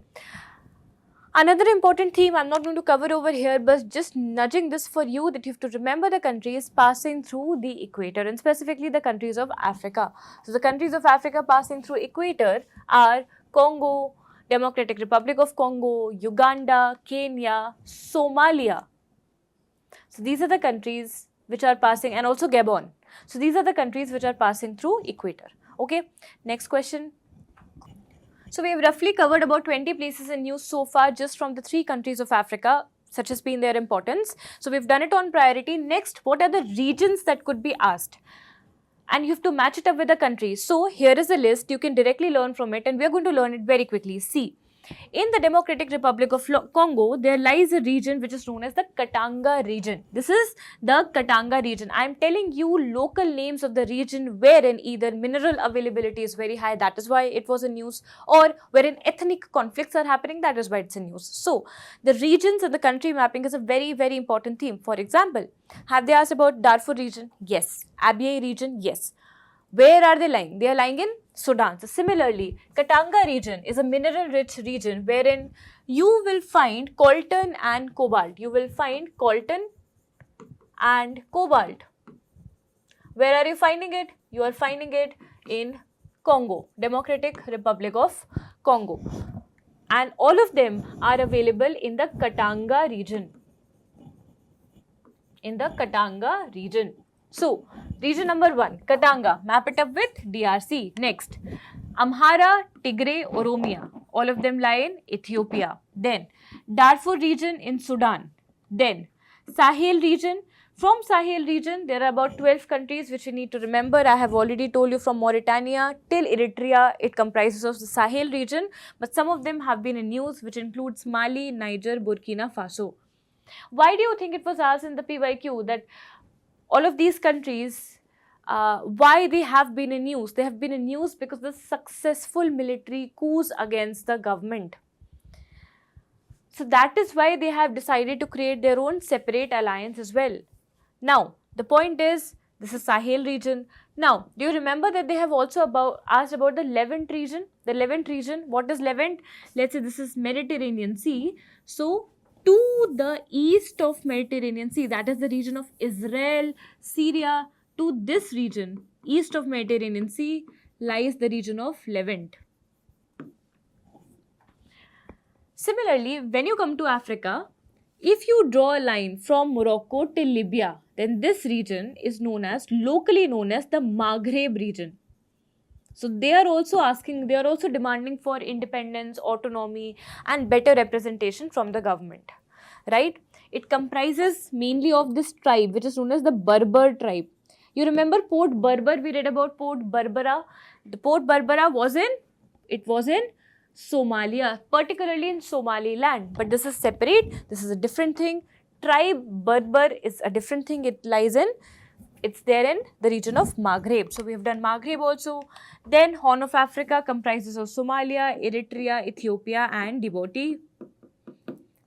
Another important theme I'm not going to cover over here, but just nudging this for you, that you have to remember the countries passing through the equator, and specifically the countries of Africa. So the countries of Africa passing through equator are Congo, Democratic Republic of Congo, Uganda, Kenya, Somalia. So these are the countries which are passing, and also Gabon. So these are the countries which are passing through equator. Okay, next question. So we have roughly covered about 20 places in news so far, just from the 3 countries of Africa, such as being their importance. So we've done it on priority. Next, what are the regions that could be asked? And you have to match it up with the country. So here is a list, you can directly learn from it, and we are going to learn it very quickly. See, in the Democratic Republic of Congo, there lies a region which is known as the Katanga region. This is the Katanga region. I am telling you local names of the region wherein either mineral availability is very high, that is why it was in news, or wherein ethnic conflicts are happening, that is why it's in news. So, the regions and the country mapping is a very, very important theme. For example, have they asked about Darfur region? Yes. Abyei region? Yes. Where are they lying? They are lying in Sudan. So similarly, Katanga region is a mineral-rich region wherein you will find coltan and cobalt. You will find coltan and cobalt. Where are you finding it? You are finding it in Congo, Democratic Republic of Congo. And all of them are available in the Katanga region. In the Katanga region. So, region number 1, Katanga, map it up with DRC. Next, Amhara, Tigray, Oromia, all of them lie in Ethiopia. Then, Darfur region in Sudan. Then, Sahel region. From Sahel region, there are about 12 countries which you need to remember. I have already told you, from Mauritania till Eritrea, it comprises of the Sahel region. But some of them have been in news, which includes Mali, Niger, Burkina Faso. Why do you think it was asked in the PYQ that all of these countries, why they have been in news? They have been in news because of the successful military coups against the government. So that is why they have decided to create their own separate alliance as well. Now, the point is, this is Sahel region. Now, do you remember that they have also asked about the Levant region? The Levant region, what is Levant? Let's say this is Mediterranean Sea. So, to the east of Mediterranean Sea, that is the region of Israel, Syria, to this region, east of Mediterranean Sea, lies the region of Levant. Similarly, when you come to Africa, if you draw a line from Morocco till Libya, then this region is locally known as the Maghreb region. So they are also demanding for independence, autonomy, and better representation from the government, right? It comprises mainly of this tribe, which is known as the Berber tribe. You remember Port Berber? We read about Port Berbera. The Port Berbera was in Somalia, particularly in Somaliland. But this is separate. This is a different thing. Tribe Berber is a different thing. It's there in the region of Maghreb. So we have done Maghreb also. Then Horn of Africa comprises of Somalia, Eritrea, Ethiopia, and Djibouti.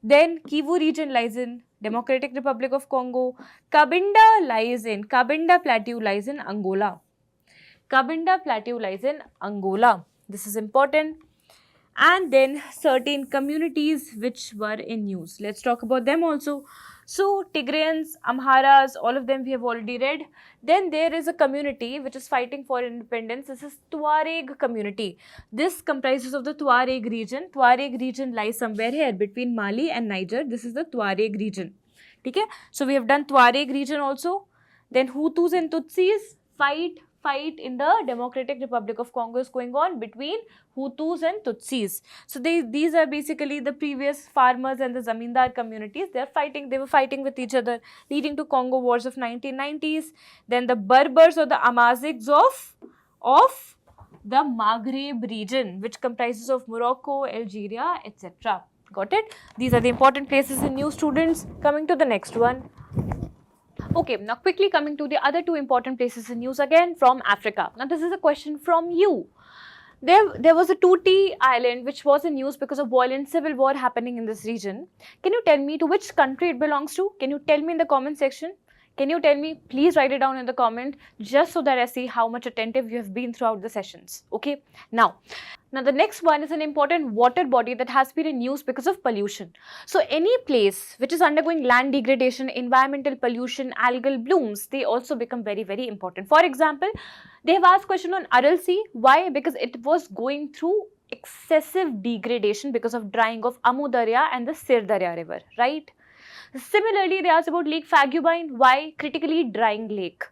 Then Kivu region lies in Democratic Republic of Congo. Cabinda Plateau lies in Angola. Cabinda Plateau lies in Angola. This is important. And then certain communities which were in news. Let's talk about them also. So, Tigrayans, Amharas, all of them we have already read. Then there is a community which is fighting for independence. This is Tuareg community. This comprises of the Tuareg region. Tuareg region lies somewhere here between Mali and Niger. This is the Tuareg region. Okay? So, we have done Tuareg region also. Then Hutus and Tutsis fight in the Democratic Republic of Congo is going on between Hutus and Tutsis. So these are basically the previous farmers and the Zamindar communities. They were fighting with each other, leading to Congo wars of 1990s. Then the Berbers or the Amazighs of the Maghreb region, which comprises of Morocco, Algeria, etc. Got it? These are the important places in news, students. Coming to the next one. Okay, now quickly coming to the other 2 important places in news again from Africa. Now this is a question from you. There was a Tuti island which was in news because of violent civil war happening in this region. Can you tell me to which country it belongs to? Can you tell me in the comment section? Can you tell me? Please write it down in the comment just so that I see how much attentive you have been throughout the sessions. Okay. Now the next one is an important water body that has been in use because of pollution. So any place which is undergoing land degradation, environmental pollution, algal blooms, they also become very, very important. For example, they have asked question on Aral Sea. Why? Because it was going through excessive degradation because of drying of Amu Darya and the Sir Darya river, right? Similarly, they asked about Lake Fagubine. Why? Critically drying lake.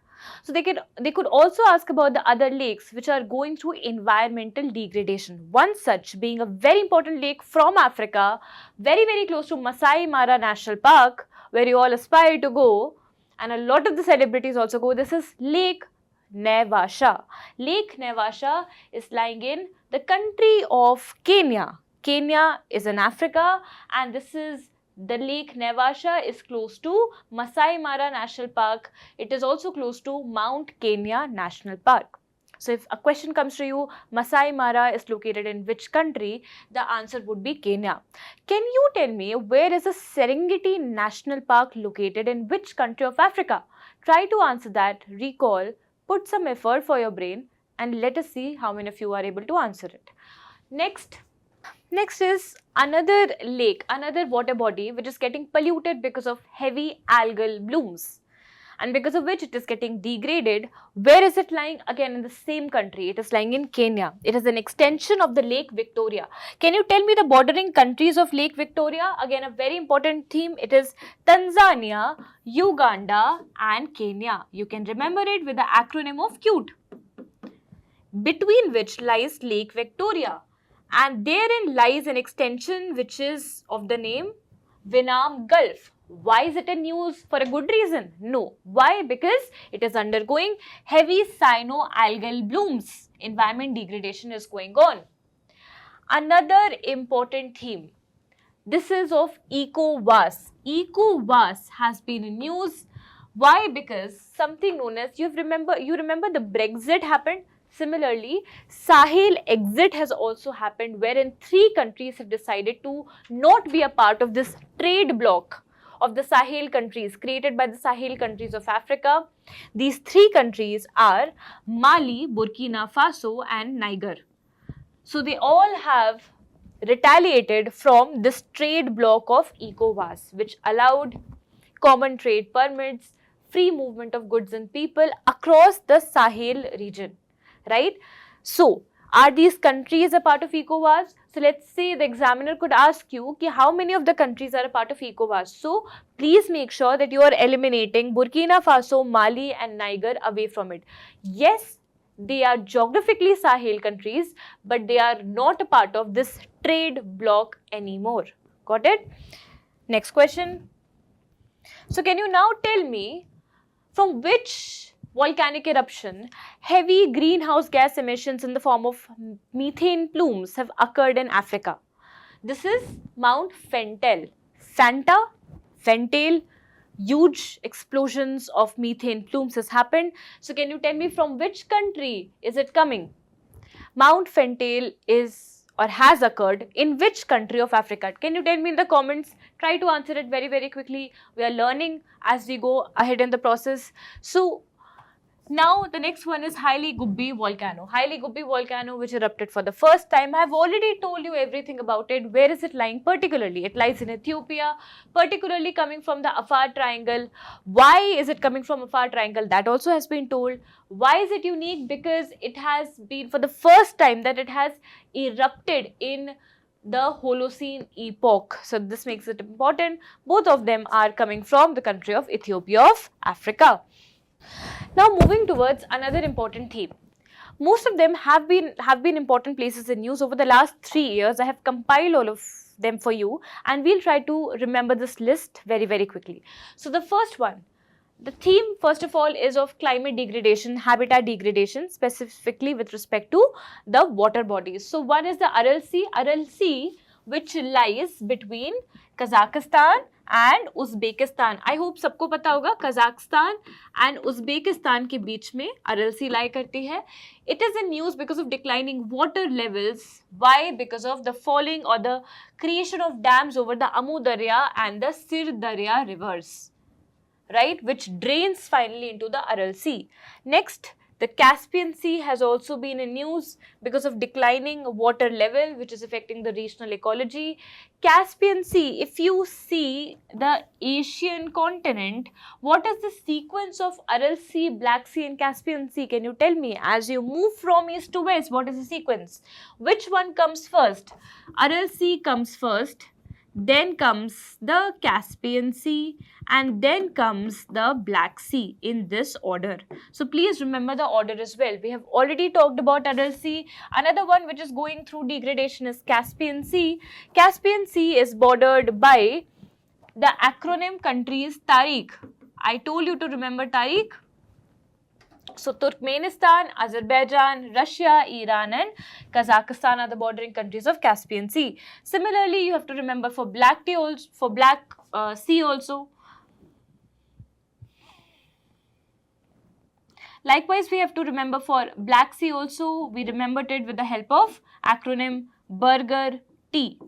So they could also ask about the other lakes which are going through environmental degradation. One such being a very important lake from Africa, very, very close to Masai Mara National Park, where you all aspire to go, and a lot of the celebrities also go. This is Lake Naivasha. Lake Naivasha is lying in the country of Kenya. Kenya is in Africa, and this is the Lake Naivasha is close to Masai Mara National Park. It is also close to Mount Kenya National Park. So if a question comes to you, Masai Mara is located in which country? The answer would be Kenya. Can you tell me where is the Serengeti National Park located in which country of Africa? Try to answer that, recall, put some effort for your brain, and let us see how many of you are able to answer it. Next is another lake, another water body which is getting polluted because of heavy algal blooms, and because of which it is getting degraded. Where is it lying? Again, in the same country. It is lying in Kenya. It is an extension of the Lake Victoria. Can you tell me the bordering countries of Lake Victoria? Again, a very important theme. It is Tanzania, Uganda and Kenya. You can remember it with the acronym of CUTE, between which lies Lake Victoria. And therein lies an extension which is of the name Vinam Gulf. Why is it in news? For a good reason? No. Why? Because it is undergoing heavy cyanoalgal blooms. Environment degradation is going on. Another important theme. This is of ECOWAS. ECOWAS has been in news. Why? Because something known as, you remember the Brexit happened. Similarly, Sahel exit has also happened, wherein 3 countries have decided to not be a part of this trade bloc of the Sahel countries created by the Sahel countries of Africa. These 3 countries are Mali, Burkina Faso and Niger. So they all have retaliated from this trade bloc of ECOWAS, which allowed common trade permits, free movement of goods and people across the Sahel region. Right? So, are these countries a part of ECOWAS? So, let's say the examiner could ask you how many of the countries are a part of ECOWAS. So, please make sure that you are eliminating Burkina Faso, Mali and Niger away from it. Yes, they are geographically Sahel countries, but they are not a part of this trade bloc anymore. Got it? Next question. So, can you now tell me from which volcanic eruption heavy greenhouse gas emissions in the form of methane plumes have occurred in Africa? This is Mount Fentel. Fentel, huge explosions of methane plumes has happened. So can you tell me from which country is it coming? Mount Fentel is or has occurred in which country of Africa? Can you tell me in the comments? Try to answer it very, very quickly. We are learning as we go ahead in the process. So now the next one is Haile Gubbi volcano. Haile Gubbi volcano which erupted for the first time. I have already told you everything about it. Where is it lying particularly? It lies in Ethiopia, particularly coming from the Afar Triangle. Why is it coming from Afar Triangle? That also has been told. Why is it unique? Because it has been for the first time that it has erupted in the Holocene epoch. So this makes it important. Both of them are coming from the country of Ethiopia of Africa. Now moving towards another important theme. Most of them have been important places in news over the last 3 years. I have compiled all of them for you and we'll try to remember this list very, very quickly. So the first one, the theme first of all is of climate degradation, habitat degradation, specifically with respect to the water bodies. So one is the Aral Sea which lies between Kazakhstan and Uzbekistan. I hope सबको पता होगा Kazakhstan and Uzbekistan के बीच में Aral Sea lie करती है. It is in news because of declining water levels. Why? Because of the falling or the creation of dams over the Amu Darya and the Sir Darya rivers. right, which drains finally into the Aral Sea. Next, the Caspian Sea has also been in news because of declining water level, which is affecting the regional ecology. Caspian Sea, if you see the Asian continent, what is the sequence of Aral Sea, Black Sea and Caspian Sea? Can you tell me? As you move from east to west, what is the sequence? Which one comes first? Aral Sea comes first, then comes the Caspian Sea, and then comes the Black Sea, in this order. So please remember the order as well. We have already talked about Aral Sea. Another one which is going through degradation is Caspian Sea. Caspian Sea is bordered by the acronym countries Tariq. I told you to remember Tariq. So Turkmenistan, Azerbaijan, Russia, Iran and Kazakhstan are the bordering countries of Caspian Sea. Similarly, you have to remember for Black Sea also. Likewise, we have to remember for Black Sea also. We remembered it with the help of acronym Burger T.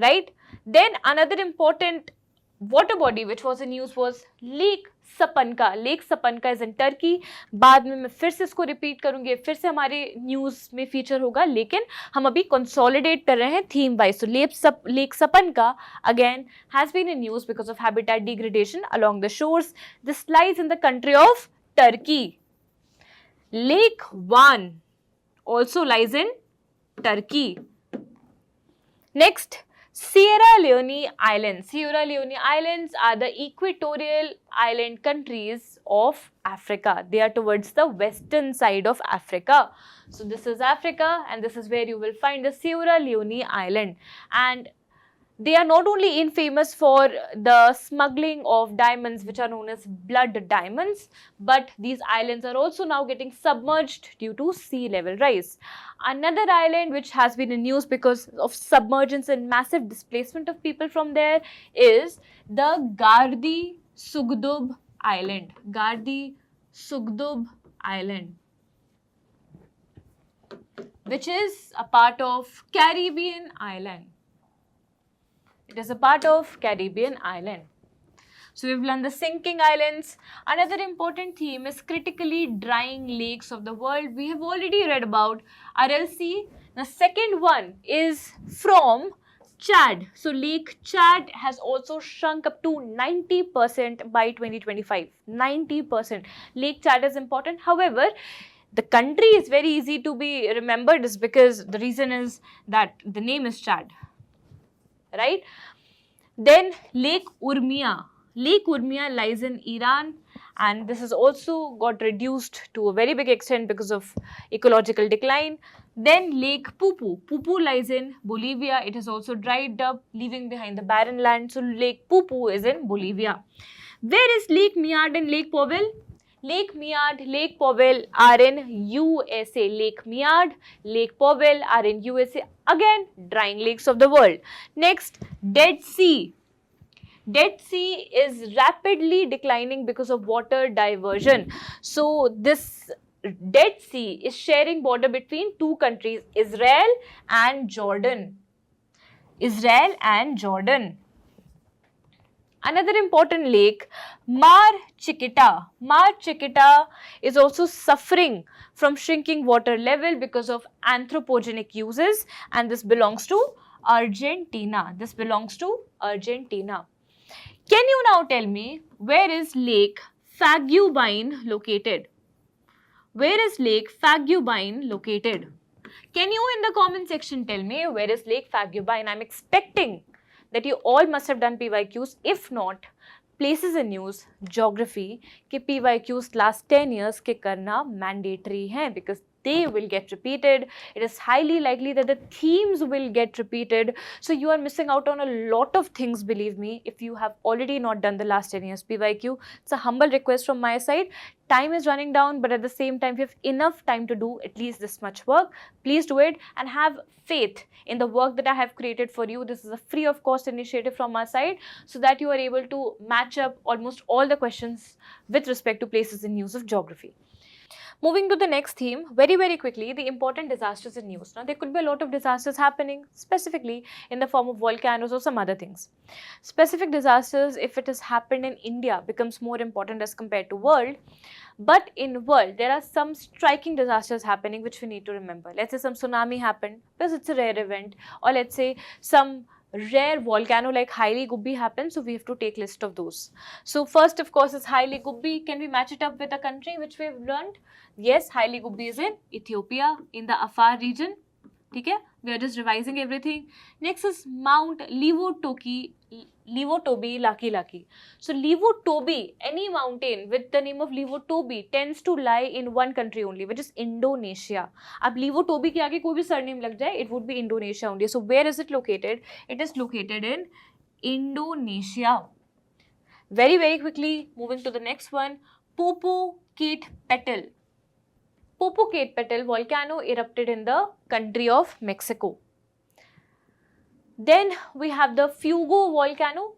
Right? Then another important water body which was in news was Lake Sapanka. Lake Sapanka is in Turkey. बाद में मैं फिर से इसको repeat करूंगी, फिर से हमारे न्यूज में फीचर होगा, लेकिन हम अभी कंसोलिडेट कर रहे हैं theme wise. So Lake Sapanka again has been in news because of habitat degradation along the shores. This lies in the country of Turkey. Lake Van also lies in Turkey. Next, Sierra Leone Islands. Sierra Leone Islands are the equatorial island countries of Africa. They are towards the western side of Africa. So this is Africa and this is where you will find the Sierra Leone Island. And they are not only infamous for the smuggling of diamonds which are known as blood diamonds, but these islands are also now getting submerged due to sea level rise. Another island which has been in news because of submergence and massive displacement of people from there is the Gardi Sugdub Island. Gardi Sugdub Island, which is a part of Caribbean island. It is a part of Caribbean island. So we've learned the sinking islands. Another important theme is critically drying lakes of the world. We have already read about Aral Sea. The second one is from Chad. So Lake Chad has also shrunk up to 90% by 2025. 90%. Lake Chad is important. However, the country is very easy to be remembered is because the reason is that the name is Chad. Right? Then Lake Urmia. Lake Urmia lies in Iran and this has also got reduced to a very big extent because of ecological decline. Then Lake Pupu. Pupu lies in Bolivia. It has also dried up, leaving behind the barren land. So Lake Pupu is in Bolivia. Where is Lake Mead and Lake Powell? Lake Mead, Lake Powell are in USA. Lake Mead, Lake Powell are in USA. Again, drying lakes of the world. Next, Dead Sea. Dead Sea is rapidly declining because of water diversion. So this Dead Sea is sharing border between two countries, Israel and Jordan. Israel and Jordan. Another important lake, Mar Chiquita. Mar Chiquita is also suffering from shrinking water level because of anthropogenic uses, and this belongs to Argentina. This belongs to Argentina. Can you now tell me where is Lake Fagubine located? Where is Lake Fagubine located? Can you in the comment section tell me where is Lake Fagubine? I'm expecting that you all must have done PYQs. If not, places in news, geography के PYQs last 10 years के करना mandatory हैं because they will get repeated. It is highly likely that the themes will get repeated. So you are missing out on a lot of things, believe me, if you have already not done the last 10 years PYQ. It's a humble request from my side. Time is running down, but at the same time, if you have enough time to do at least this much work, please do it and have faith in the work that I have created for you. This is a free of cost initiative from our side so that you are able to match up almost all the questions with respect to places in news of geography. Moving to the next theme, very, very quickly, the important disasters in news. Now, there could be a lot of disasters happening, specifically in the form of volcanoes or some other things. Specific disasters, if it has happened in India, becomes more important as compared to world. But in world, there are some striking disasters happening which we need to remember. Let's say some tsunami happened because it's a rare event, or let's say some rare volcano like Haile Gubbi happened, so we have to take list of those. So first, of course, is Haile Gubbi. Can we match it up with a country which we have learned? Yes, Haile Gubbi is in Ethiopia, in the Afar region. Okay, we are just revising everything. Next is Mount Levotobi Laki Laki. So Levotobi, any mountain with the name of Levotobi tends to lie in one country only, which is Indonesia. अब Levotobi के आगे कोई भी surname लग जाए, it would be Indonesia only. So where is it located? It is located in Indonesia. Very, very quickly, moving to the next one, Popocatépetl. Popocatépetl volcano erupted in the country of Mexico. Then we have the Fuego volcano.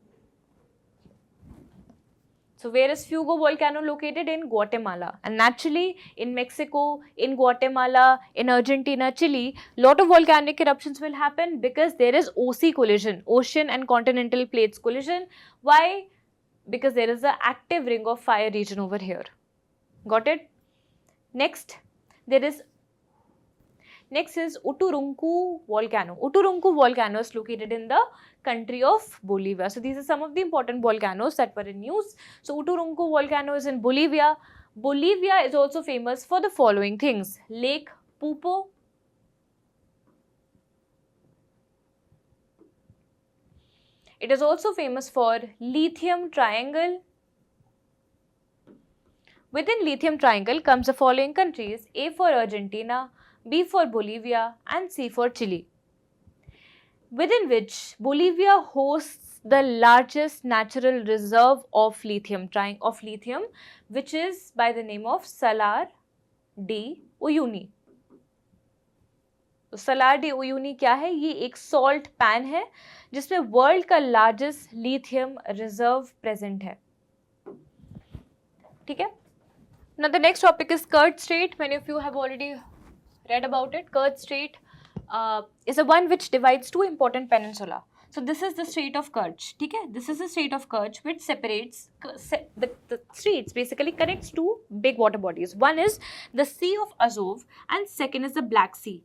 So where is Fuego volcano located? In Guatemala. And naturally, in Mexico, in Guatemala, in Argentina, Chile, lot of volcanic eruptions will happen because there is OC collision, ocean and continental plates collision. Why? Because there is an active ring of fire region over here. Got it? Next is Uturuncu volcano. Uturuncu volcano is located in the country of Bolivia. So these are some of the important volcanoes that were in news. So Uturuncu volcano is in Bolivia. Bolivia is also famous for the following things: Lake Pupo, it is also famous for Lithium Triangle. Within Lithium Triangle comes the following countries: A for Argentina, B for Bolivia, and C for Chile, within which Bolivia hosts the largest natural reserve of lithium, which is by the name of Salar de Uyuni. तो Salar de Uyuni क्या है? ये एक salt pan है जिसमें world का largest lithium reserve present है. ठीक है. Now the next topic is Kerch Strait. Many of you have already read about it. Kerch Strait is the one which divides two important peninsula. So this is the Strait of Kerch. ठीक है? This is the Strait of Kerch which separates the straits basically connects two big water bodies. One is the Sea of Azov and second is the Black Sea.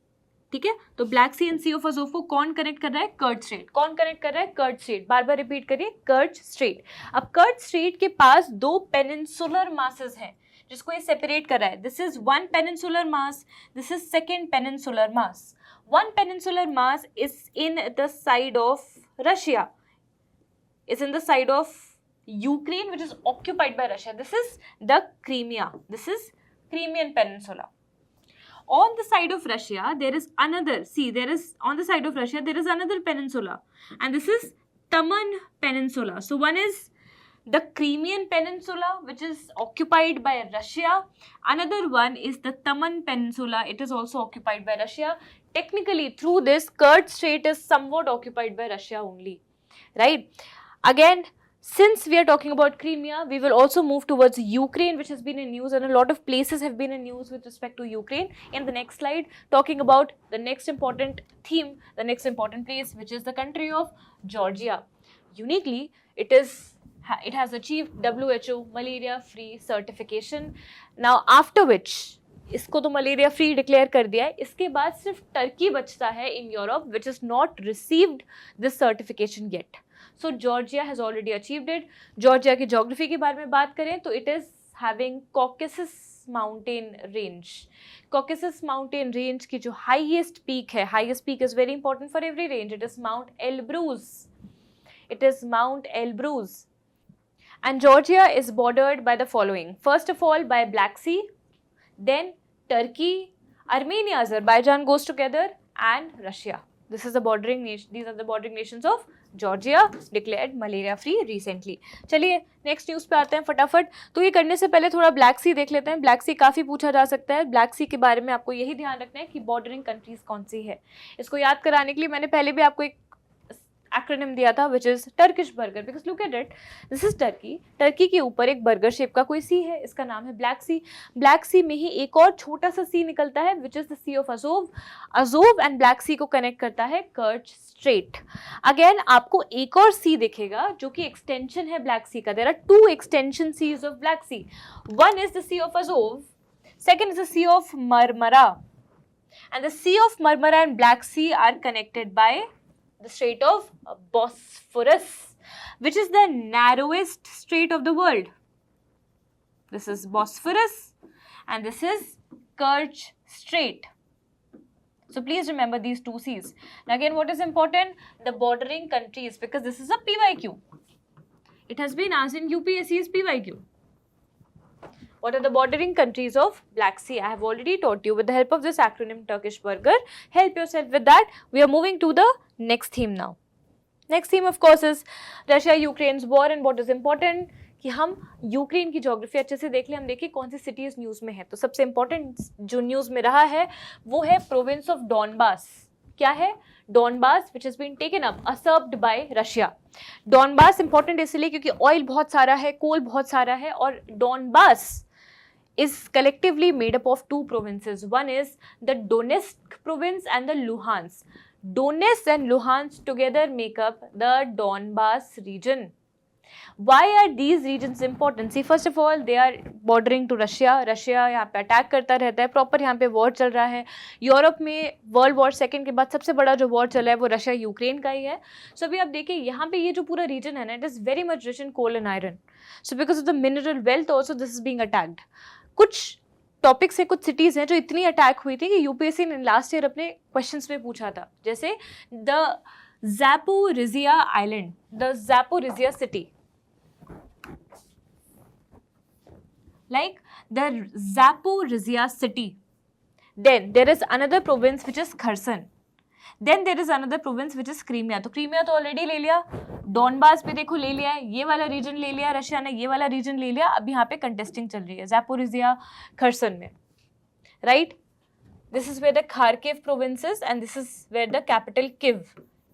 ठीक है. तो Black Sea and Sea of Azov को कौन connect कर रहा है? कर्च straight. कौन connect कर रहा है? कर्च स्ट्रेट. बार बार रिपीट करिए, कर्च स्ट्रेट. अब कर्च स्ट्रेट के पास दो पेनिनसुलर मासेस हैं जिसको ये सेपरेट कर रहा है. This is one peninsular mass, this is second peninsular mass. One peninsular mass is in the side of Russia, is in the side of Ukraine which is occupied by Russia. This is the Crimea. This is Crimean Peninsula. On the side of Russia, there is another, on the side of Russia, there is another peninsula. And this is Taman Peninsula. So one is the Crimean Peninsula, which is occupied by Russia. Another one is the Taman Peninsula. It is also occupied by Russia. Technically, through this, Kerch Strait is somewhat occupied by Russia only. Right? Again, since we are talking about Crimea, we will also move towards Ukraine, which has been in news, and a lot of places have been in news with respect to Ukraine. In the next slide, talking about the next important theme, the next important place, which is the country of Georgia. Uniquely, it has achieved WHO malaria-free certification. Now, after which, इसको तो malaria free declare कर दिया है. इसके बाद सिर्फ Turkey बचता है in Europe which is not received this certification yet. So Georgia has already achieved it. Georgia की ज्योग्राफी के बारे में बात करें तो it is having Caucasus mountain range. Caucasus mountain range की जो हाईएस्ट पीक है, highest peak is very important for every range, it is mount Elburz. It is mount Elburz. And Georgia is bordered by the following. First of all, by Black Sea, then Turkey, Armenia, Azerbaijan goes together, and Russia. This is the bordering nation. These are the bordering nations of Georgia, declared malaria free recently. चलिए next news पे आते हैं फटाफट. तो ये करने से पहले थोड़ा ब्लैक सी देख लेते हैं. ब्लैक सी काफ़ी पूछा जा सकता है. ब्लैक सी के बारे में आपको यही ध्यान रखना है कि बॉर्डरिंग कंट्रीज कौन सी है. इसको याद कराने के लिए मैंने पहले भी आपको एक एक्रोनिम दिया था which is Turkish burger, because look at it, this is Turkey, Turkey के ऊपर एक बर्गर शेप का कोई सी है, इसका नाम है ब्लैक सी, ब्लैक सी में ही एक और छोटा सा सी निकलता है which is the C of Azov, Azov and Black Sea को कनेक्ट करता है कर्च स्ट्रेट। अगेन आपको एक और सी दिखेगा जो कि एक्सटेंशन है ब्लैक सी का, there are two extension seas of Black Sea, one is the C of Azov, second is the Sea of Marmara, and the Sea of Marmara and Black Sea are connected by the Strait of Bosphorus, which is the narrowest strait of the world. This is Bosphorus and this is Kerch Strait. So please remember these two seas. Now again, what is important? The bordering countries, because this is a PYQ. It has been asked in UPSC's PYQ. What are the bordering countries of Black Sea? I have already taught you with the help of this acronym Turkish burger. Help yourself with that. We are moving to the next theme now. Next theme of course is Russia-Ukraine's war, and what is important कि हम Ukraine की geography अच्छे से देख लें, हम देखिए कौन सी सिटीज न्यूज़ में है। तो सबसे इंपॉर्टेंट जो न्यूज़ में रहा है वो है प्रोविंस ऑफ डॉनबास। क्या है? Donbas which has been taken up absorbed by Russia. Donbas important इसलिए क्योंकि ऑयल बहुत सारा है, कोल बहुत सारा है, और Donbas is collectively made up of two provinces. One is the Donetsk province and the Luhansk. Donetsk and Luhansk together make up the Donbas region. Why are these regions important? See, first of all, they are bordering to Russia. Russia यहाँ पे attack करता रहता है, proper यहाँ पे war चल रहा है। यूरोप में वर्ल्ड वॉर सेकेंड के बाद सबसे बड़ा जो वॉर चला है वो रशिया यूक्रेन का ही है। सो अभी आप देखिए यहाँ पे ये जो पूरा रीजन है ना, it is very much rich in coal and iron. So because of the mineral wealth also this is being attacked. कुछ टॉपिक्स है, कुछ सिटीज़ हैं जो इतनी अटैक हुई थी कि यूपीएससी ने लास्ट ईयर अपने क्वेश्चंस में पूछा था, जैसे the Zaporizhzhia island, the Zaporizhzhia city, like the Zaporizhia city. Then there is another province which is Kherson. Then there is another province which is Crimea. तो क्रीमिया तो already ले लिया, Donbas पे देखो ले लिया है, ये वाला रीजन ले लिया रशिया ने, ये वाला रीजन ले लिया, अब यहाँ पे कंटेस्टिंग चल रही है ज़ैपोरिज़िया खरसन में, right? This is where the Kharkiv provinces and this is where the capital Kyiv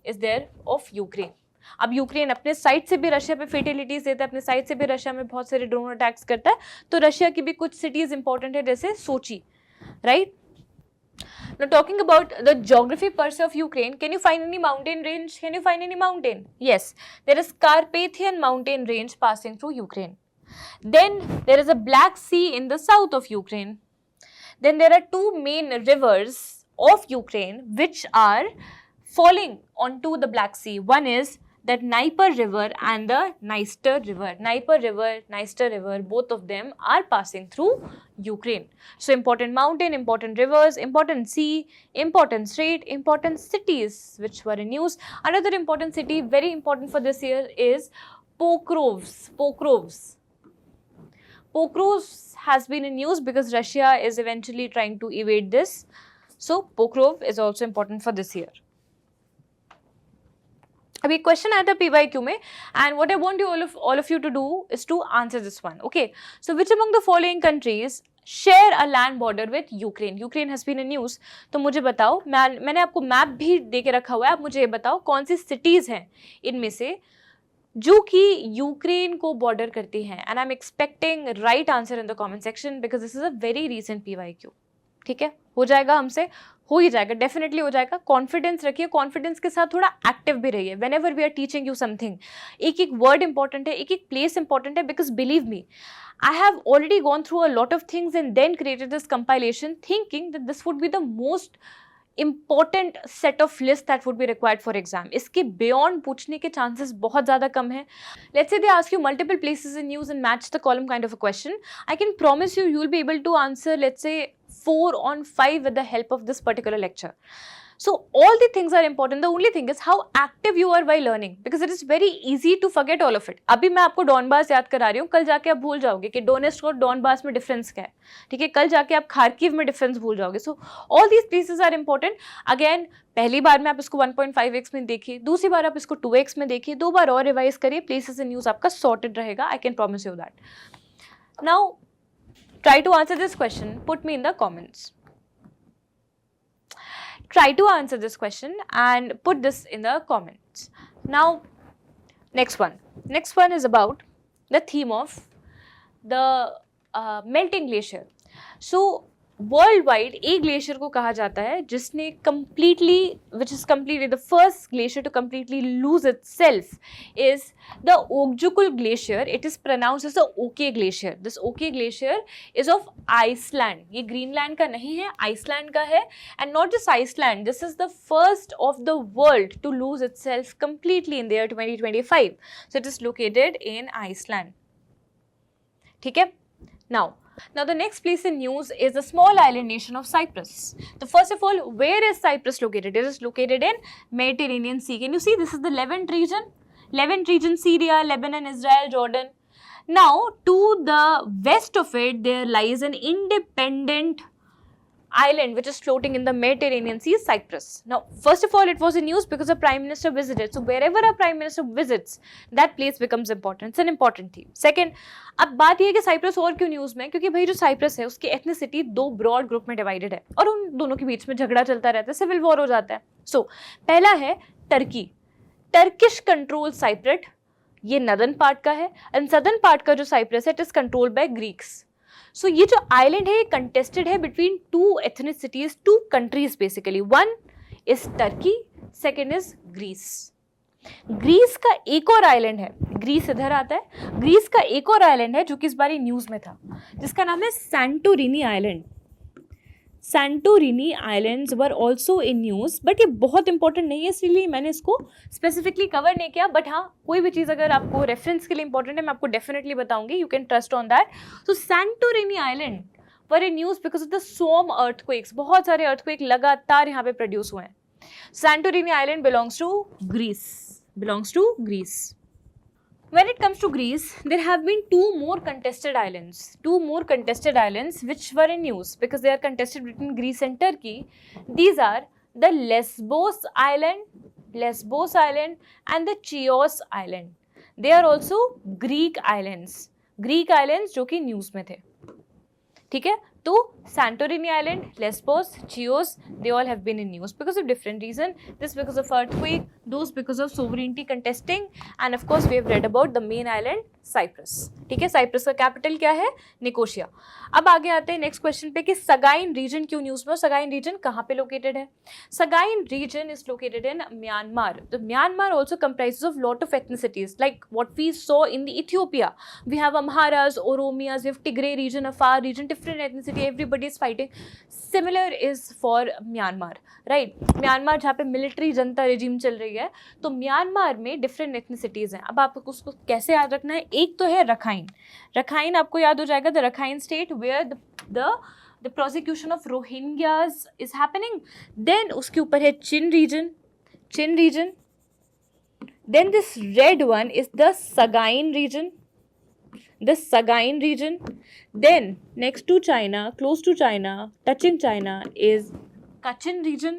is there of Ukraine. अब यूक्रेन अपने साइड से भी रशिया पे फेटिलिटीज देता है, अपने साइड से भी रशिया में बहुत सारे ड्रोन अटैक्स करता है, तो रशिया की भी कुछ सिटीज इंपॉर्टेंट है जैसे सोची, right? Now talking about the geography per se of Ukraine, can you find any mountain range? Can you find any mountain? Yes, there is Carpathian mountain range passing through Ukraine. Then there is a Black Sea in the south of Ukraine. Then there are two main rivers of Ukraine which are falling onto the Black Sea. One is the Dnieper River and the Dniester River. Dnieper River, Dniester River, both of them are passing through Ukraine. So important mountain, important rivers, important sea, important strait, important cities which were in use. Another important city, very important for this year, is Pokrovsk. Pokrovsk has been in use because Russia is eventually trying to evade this. So Pokrovsk is also important for this year. अभी question आया था PYQ में, and what I want you all of you to do is to answer this one, okay? So which among the following countries share a land border with Ukraine? Ukraine has been in news, तो मुझे बताओ, मैंने आपको map भी दे के रखा हुआ है, आप मुझे ये बताओ कौन सी सिटीज हैं इनमें से जो कि यूक्रेन को बॉर्डर करती हैं, and I am expecting right answer in the comment section because this is a very recent PYQ। ठीक है, हो जाएगा, हमसे हो ही जाएगा, डेफिनेटली हो जाएगा। कॉन्फिडेंस रखिए, कॉन्फिडेंस के साथ थोड़ा एक्टिव भी रहिए whenever we are teaching you something. एक एक वर्ड इंपॉर्टेंट है, एक एक प्लेस इंपॉर्टेंट है, because believe me, I have already gone through a lot of things and then created this compilation thinking that this would be the most important set of list that would be required for exam. इसके beyond पूछने के chances बहुत ज़्यादा कम हैं. Let's say they ask you multiple places in news and match the column kind of a question. I can promise you will be able to answer, let's say 4 on 5 with the help of this particular lecture. So all the things are important. The only thing is how active you are while learning, because it is very easy to forget all of it. अभी मैं आपको Donbas याद करा रही हूँ, कल जाके आप भूल जाओगे कि डोनेस्ट और डॉनबास में डिफरेंस क्या है. ठीक है, कल जाके आप खार्किव में डिफरेंस भूल जाओगे. So all these places are important. Again पहली बार में आप इसको 1.5x में देखिए, दूसरी बार आप इसको 2x में देखिए, 2 बार और रिवाइज करिए. प्लेसेस इन न्यूज आपका सॉर्टेड रहेगा. I can promise you that. Now try to answer this question. Put me in the comments. Try to answer this question and put this in the comments. Now, next one is about the theme of the melting glacier. So worldwide एक glacier को कहा जाता है जिसने which is completely the first glacier to completely lose itself is the Okjokull glacier. It is pronounced as the OK glacier. This OK glacier is of Iceland. ये Greenland का नहीं है, आइसलैंड का है. And not just Iceland, this is the first of the world to lose itself completely in the year 2025. So it is located in Iceland. ठीक है. Now the next place in news is the small island nation of Cyprus. So first of all, where is Cyprus located? It is located in Mediterranean Sea. Can you see this is the Levant region? Levant region, Syria, Lebanon, Israel, Jordan. Now to the west of it there lies an independent island which is floating in the Mediterranean Sea, Cyprus. Now first of all, it was in news because the Prime Minister visited. So wherever a Prime Minister visits, that place becomes important. It's an important theme. Second, अब बात ये है कि Cyprus और क्यों news में, क्योंकि भाई जो साइप्रस है उसकी एथनिसिटी दो ब्रॉड ग्रुप में डिवाइडेड है और उन दोनों के बीच में झगड़ा चलता रहता है, सिविल वॉर हो जाता है. सो पहला है टर्की. टर्किश कंट्रोल साइप्रट, ये नदर्न पार्ट का है. एंड सदर्न पार्ट का जो साइप्रस है it is controlled by Greeks. So ये जो आइलैंड है ये कंटेस्टेड है between two ethnicities, two countries basically. One is Turkey, second is Greece. Greece का एक और आइलैंड है, ग्रीस इधर आता है, ग्रीस का एक और आइलैंड है जो कि इस बार न्यूज में था, जिसका नाम है Santorini island. Santorini islands were also in news, but ये बहुत इंपॉर्टेंट नहीं है इसलिए मैंने इसको स्पेसिफिकली कवर नहीं किया. बट हाँ, कोई भी चीज़ अगर आपको रेफरेंस के लिए इंपॉर्टेंट है मैं आपको डेफिनेटली बताऊंगी. You can trust on that. So Santorini island were in news because of the swarm earthquakes. बहुत सारे अर्थक्वेक लगातार यहाँ पे प्रोड्यूस हुए हैं. Santorini island belongs to Greece. When it comes to Greece, there have been two more contested islands which were in news because they are contested between Greece and Turkey. These are the Lesbos Island and the Chios Island. They are also Greek islands जो कि news में थे. ठीक है. तो Santorini Island, Lesbos, Chios, they all have been in news because of different reason. This because of earthquake, those because of sovereignty contesting, and of course we have read about the main island Cyprus. ठीक है. Cyprus का capital क्या है? Nicosia. अब आगे आते हैं next question पे कि सगाइन रीजन क्यों न्यूज में. सगाइन रीजन कहाँ पे लोकेटेड है? Sagaing region is located in Myanmar. तो Myanmar also comprises of lot of ethnicities like what we saw in the Ethiopia. We have Amharas, Oromias, we have Tigray region, Afar region, different ethnicity, everybody is fighting. Similar is for Myanmar, right. Myanmar जहाँ पे military जनता regime चल रही है, तो Myanmar में different ethnicities हैं. अब आपको उसको कैसे याद रखना है? एक तो है रखाइन आपको याद हो जाएगा, the Rakhine state where the prosecution of Rohingyas is happening. Then उसके ऊपर है Chin region. Then this red one is the Sagaing region. Then next to China, close to China, touching China is Kachin region.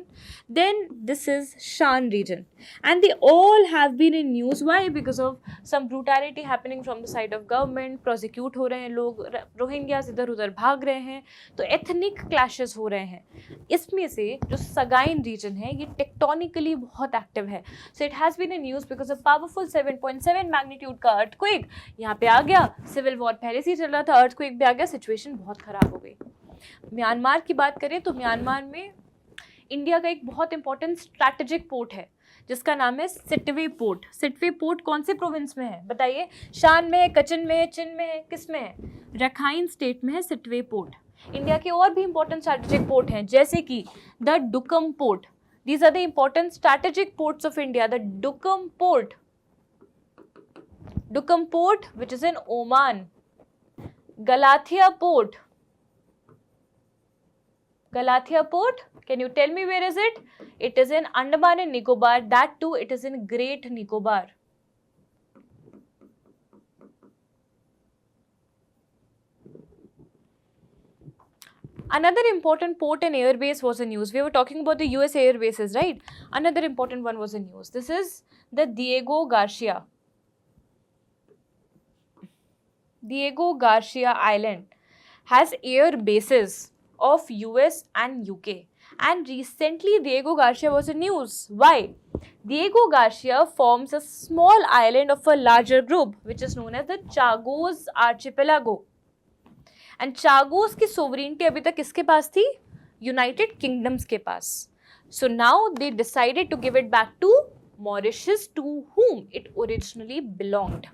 Then this is Shan region, and they all have been in news. Why? Because of some brutality happening from the side of government. Prosecute हो रहे हैं लोग, Rohingyas इधर उधर भाग रहे हैं, तो एथनिक क्लैशेस हो रहे हैं. इसमें से जो सगाइन रीजन है ये टेक्टोनिकली बहुत एक्टिव है. So it has been in news because of powerful 7.7 magnitude का अर्थक्वेक यहाँ पे आ गया. सिविल वॉर पहले से ही चल रहा था, अर्थक्वेक भी आ गया, सिचुएशन बहुत ख़राब हो गई. म्यांमार की बात करें तो म्यांमार में इंडिया का एक बहुत इंपॉर्टेंट स्ट्रैटेजिक पोर्ट है जिसका नाम है सिटवे पोर्ट. सिटवे पोर्ट कौन से प्रोविंस में है बताइए? शान में है, कचिन में है, चिन में है, किस में है? रखाइन स्टेट में है सिटवे पोर्ट. इंडिया के और भी इंपॉर्टेंट स्ट्रैटेजिक पोर्ट हैं जैसे कि the Duqm port. These are the important strategic ports of India. The Duqm port which is in Oman. Galathea port. Can you tell me where is it? It is in Andaman and Nicobar. That too, it is in Great Nicobar. Another important port and air base was in news. We were talking about the US air bases, right? Another important one was in news. This is the Diego Garcia Island has air bases of US and UK. And recently Diego Garcia was in news. Why? Diego Garcia forms a small island of a larger group, which is known as the Chagos Archipelago. And Chagos की sovereignty अभी तक किसके पास थी? United Kingdoms के पास. So now they decided to give it back to Mauritius, to whom it originally belonged.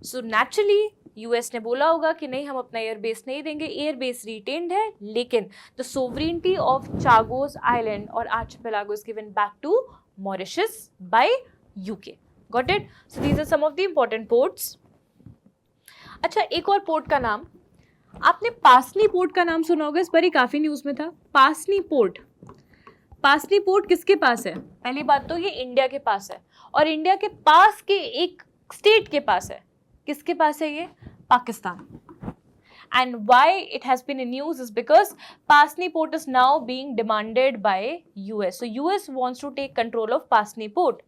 So naturally US ने बोला होगा कि नहीं, हम अपना एयरबेस नहीं देंगे, एयरबेस रिटेन्ड है, लेकिन the sovereignty of Chagos island और archipelago is given back to Mauritius by UK. Got it? So these are some of the important ports. अच्छा, एक और पोर्ट का नाम आपने पासनी पोर्ट का नाम सुना होगा, इस बार ही काफी न्यूज में था. पासनी पोर्ट. पासनी पोर्ट किसके पास है? पहली बात तो ये इंडिया के पास है, और इंडिया के पास के एक स्टेट के पास है. किसके पास है ये? Pakistan. And why it has been in news is because Pasni Port is now being demanded by US. So US wants to take control of Pasni Port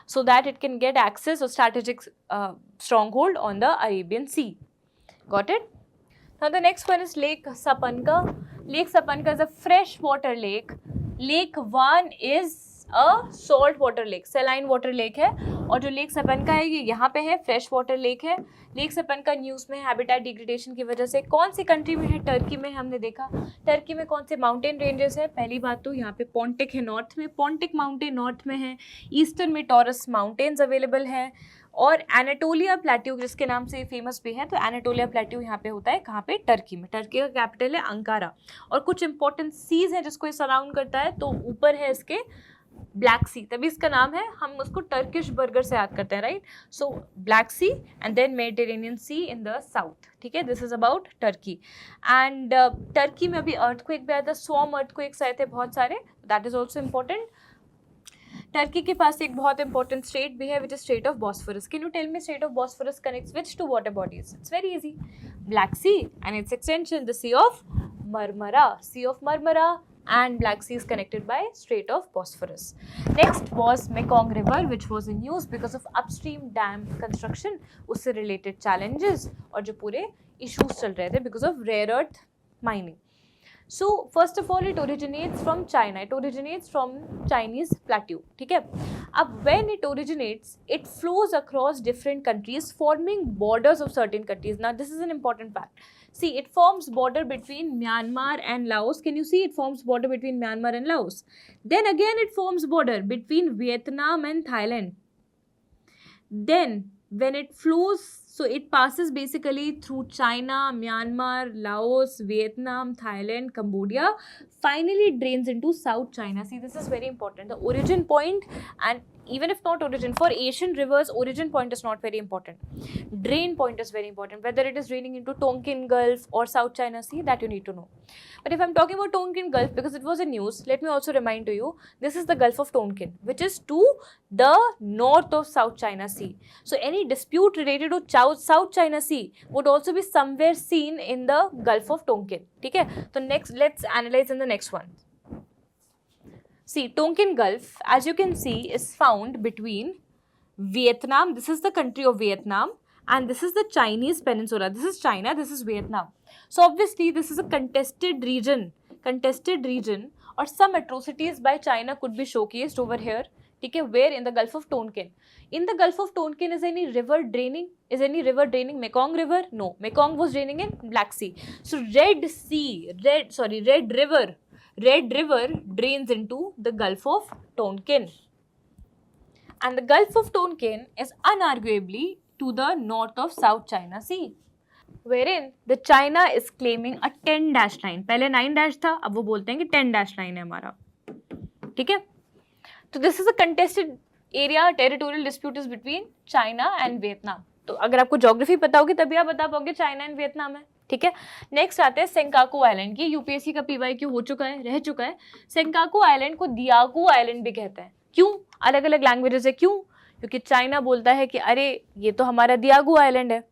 so that it can get access or strategic stronghold on the Arabian Sea. Got it? Now the next one is Lake Sapanka. Lake Sapanka is a freshwater lake. Lake Van is a salt water lake, saline water lake है. और जो lake सपनका है ये यहाँ पे है, fresh water lake है. Lake सपनका news में हैबिटेट डिग्रेडेशन की वजह से कौन सी कंट्री में है? टर्की में. हमने देखा टर्की में कौन से माउंटेन रेंजेस है. पहली बात तो यहाँ पे पोंटिक है नॉर्थ में, पोंटिक माउंटेन नॉर्थ में है. ईस्टर्न में टॉरस माउंटेन्स अवेलेबल हैं, और एनाटोलिया प्लेट्यू जिसके नाम से फेमस भी है. तो एनाटोलिया प्लेट्यू यहाँ पे होता है कहाँ पे? टर्की में. टर्की का कैपिटल है अंकारा. और कुछ इंपॉर्टेंट सीज हैं जिसको ये सराउंड करता है. तो ऊपर है इसके ब्लैक सी, तभी इसका नाम है, हम उसको टर्किश बर्गर से याद करते हैं, right? So Black Sea and then Mediterranean Sea in the south. ठीक है, this is about Turkey. And Turkey में अभी अर्थक्वेक भी आया था, स्वॉर्म अर्थक्वेक्स आए थे बहुत सारे. That is also important. Turkey के पास एक बहुत इंपॉर्टेंट स्टेट भी है which is strait of Bosphorus. Can you tell me strait of Bosphorus connects which two water bodies? It's very easy. Black Sea and its extension the C of Marmara. Sea of Marmara and Black Sea is connected by Strait of Bosphorus. Next was Mekong River, which was in news because of upstream dam construction, उससे related challenges और जो पूरे issues चल रहे थे because of rare earth mining. So first of all it originates from China. It originates from Chinese plateau. ठीक है. अब when it originates, it flows across different countries, forming borders of certain countries. Now this is an important fact. See, it forms border between Myanmar and Laos. Can you see? It forms border between Myanmar and Laos. Then again it forms border between Vietnam and Thailand. Then when it flows, so it passes basically through China, Myanmar, Laos, Vietnam, Thailand, Cambodia. Finally it drains into South China. See, this is very important. The origin point, and even if not origin, for Asian rivers, origin point is not very important. Drain point is very important. Whether it is draining into Tonkin Gulf or South China Sea, that you need to know. But if I'm talking about Tonkin Gulf, because it was in news, let me also remind to you, this is the Gulf of Tonkin, which is to the north of South China Sea. So any dispute related to South China Sea would also be somewhere seen in the Gulf of Tonkin. ठीक है? So next, let's analyze in the next one. See, Tonkin Gulf, as you can see, is found between Vietnam. This is the country of Vietnam, and this is the Chinese peninsula. This is China, this is Vietnam. So obviously this is a contested region, or some atrocities by China could be showcased over here. Okay, where? In the Gulf of Tonkin. In the Gulf of Tonkin, is any river draining? Mekong River? No, Mekong was draining in Black Sea. So Red River drains into the Gulf of Tonkin. And the Gulf of Tonkin is unarguably to the north of South China Sea, wherein the China is claiming a 10-line. पहले 9- था, अब वो बोलते हैं कि 10-line है हमारा. ठीक है? तो this is a contested area. Territorial dispute is between China and Vietnam. तो अगर आपको ज्योग्राफी पता होगी तभी आप बता पाओगे चाइना एंड वियतनाम है. ठीक है. नेक्स्ट आते हैं सेंकाकू आइलैंड की. यूपीएससी का पीवाईक्यू रह चुका है. सेंकाकू आइलैंड को दियागू आइलैंड भी कहते हैं. क्यों? अलग अलग लैंग्वेजेस है. क्यों? क्योंकि चाइना बोलता है कि अरे ये तो हमारा दियागू आइलैंड है,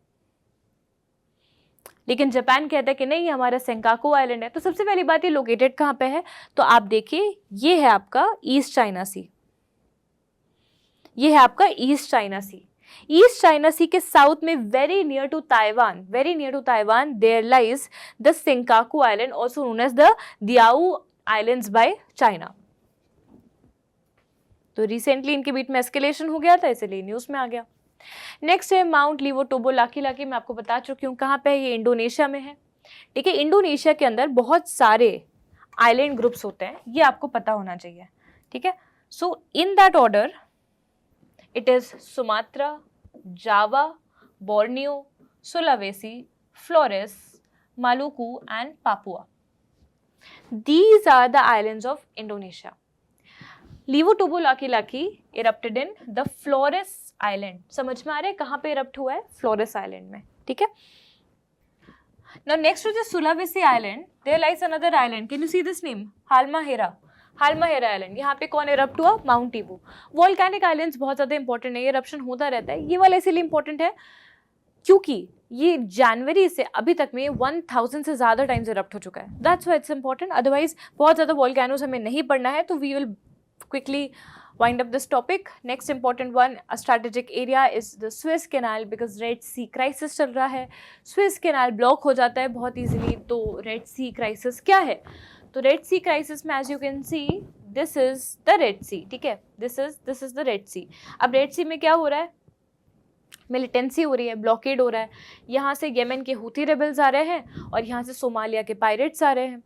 लेकिन जापान कहता है कि नहीं, हमारा सेंकाकू आइलैंड है. तो सबसे पहली बात, ये लोकेटेड कहाँ पे है? तो आप देखिए, ये है आपका ईस्ट चाइना सी. ये है आपका East China Sea. East China Sea के साउथ में very near to Taiwan there lies the Senkaku island, also known as the Diaoyu islands by China. तो रिसेंटली इनके बीच में एस्केलेशन हो गया था, इसलिए न्यूज़ में आ गया। नेक्स्ट है माउंट लिवोटोबो लाकी, मैं आपको बता चुकी हूँ कहाँ पे है, ये इंडोनेशिया में है। ठीक है, इंडोनेशिया के अंदर बहुत सारे आइलैंड ग्रुप्स होते हैं, ये आपको पता होना चाहिए। ठीक है, so in that order it is Sumatra, Java, Borneo, Sulawesi, Flores, Maluku and Papua. These are the islands of Indonesia. Lewotobi Laki erupted in the Flores Island. समझ में आ रहा है कहाँ पे erupt हुआ है? Flores Island में. ठीक है? Now next to the Sulawesi Island, there lies another island. Can you see this name? Halmahera. Halmahera island, यहाँ पे कौन इरप्ट हुआ? माउंट ईबू। वॉल्केनिक आइलैंड्स बहुत ज़्यादा इंपॉर्टेंट है, ये इरप्शन होता रहता है। ये वाला इसीलिए इंपॉर्टेंट है क्योंकि ये जनवरी से अभी तक में 1000 से ज़्यादा टाइम्स इरप्ट हो चुका है। That's why it's important. Otherwise बहुत ज़्यादा वॉल्केनोज हमें नहीं पढ़ना है, तो we will quickly wind up this topic. Next important one, a strategic area is the Suez Canal because Red Sea crisis चल रहा है। Suez Canal ब्लॉक हो जाता है बहुत easily, तो Red Sea crisis क्या है? तो Red Sea crisis में as you can see, this is the Red Sea, ठीक है? This is the Red Sea. अब Red Sea में क्या हो रहा है? मिलिटेंसी हो रही है, ब्लॉकेड हो रहा है। यहाँ से येमेन के हूथी रेबल्स आ रहे हैं और यहाँ से सोमालिया के पायरेट्स आ रहे हैं,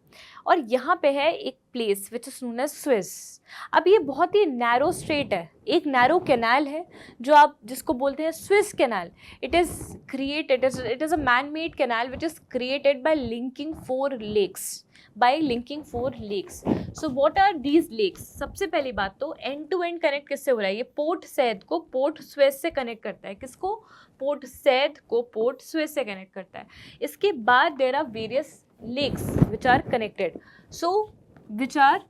और यहाँ पे है एक place which is known as Suez. अब ये बहुत ही नैरो स्ट्रेट है, एक नैरो कैनाल है जो आप जिसको बोलते हैं Suez canal. It is created, it is a man made canal which is created by linking 4 lakes. So what are these lakes? सबसे पहली बात तो एंड टू एंड कनेक्ट किससे हो रहा है? ये पोर्ट सैद को पोर्ट स्वेस से कनेक्ट करता है। किसको? पोर्ट सैद को पोर्ट स्वेस से कनेक्ट करता है। इसके बाद there are various lakes which are connected, so which are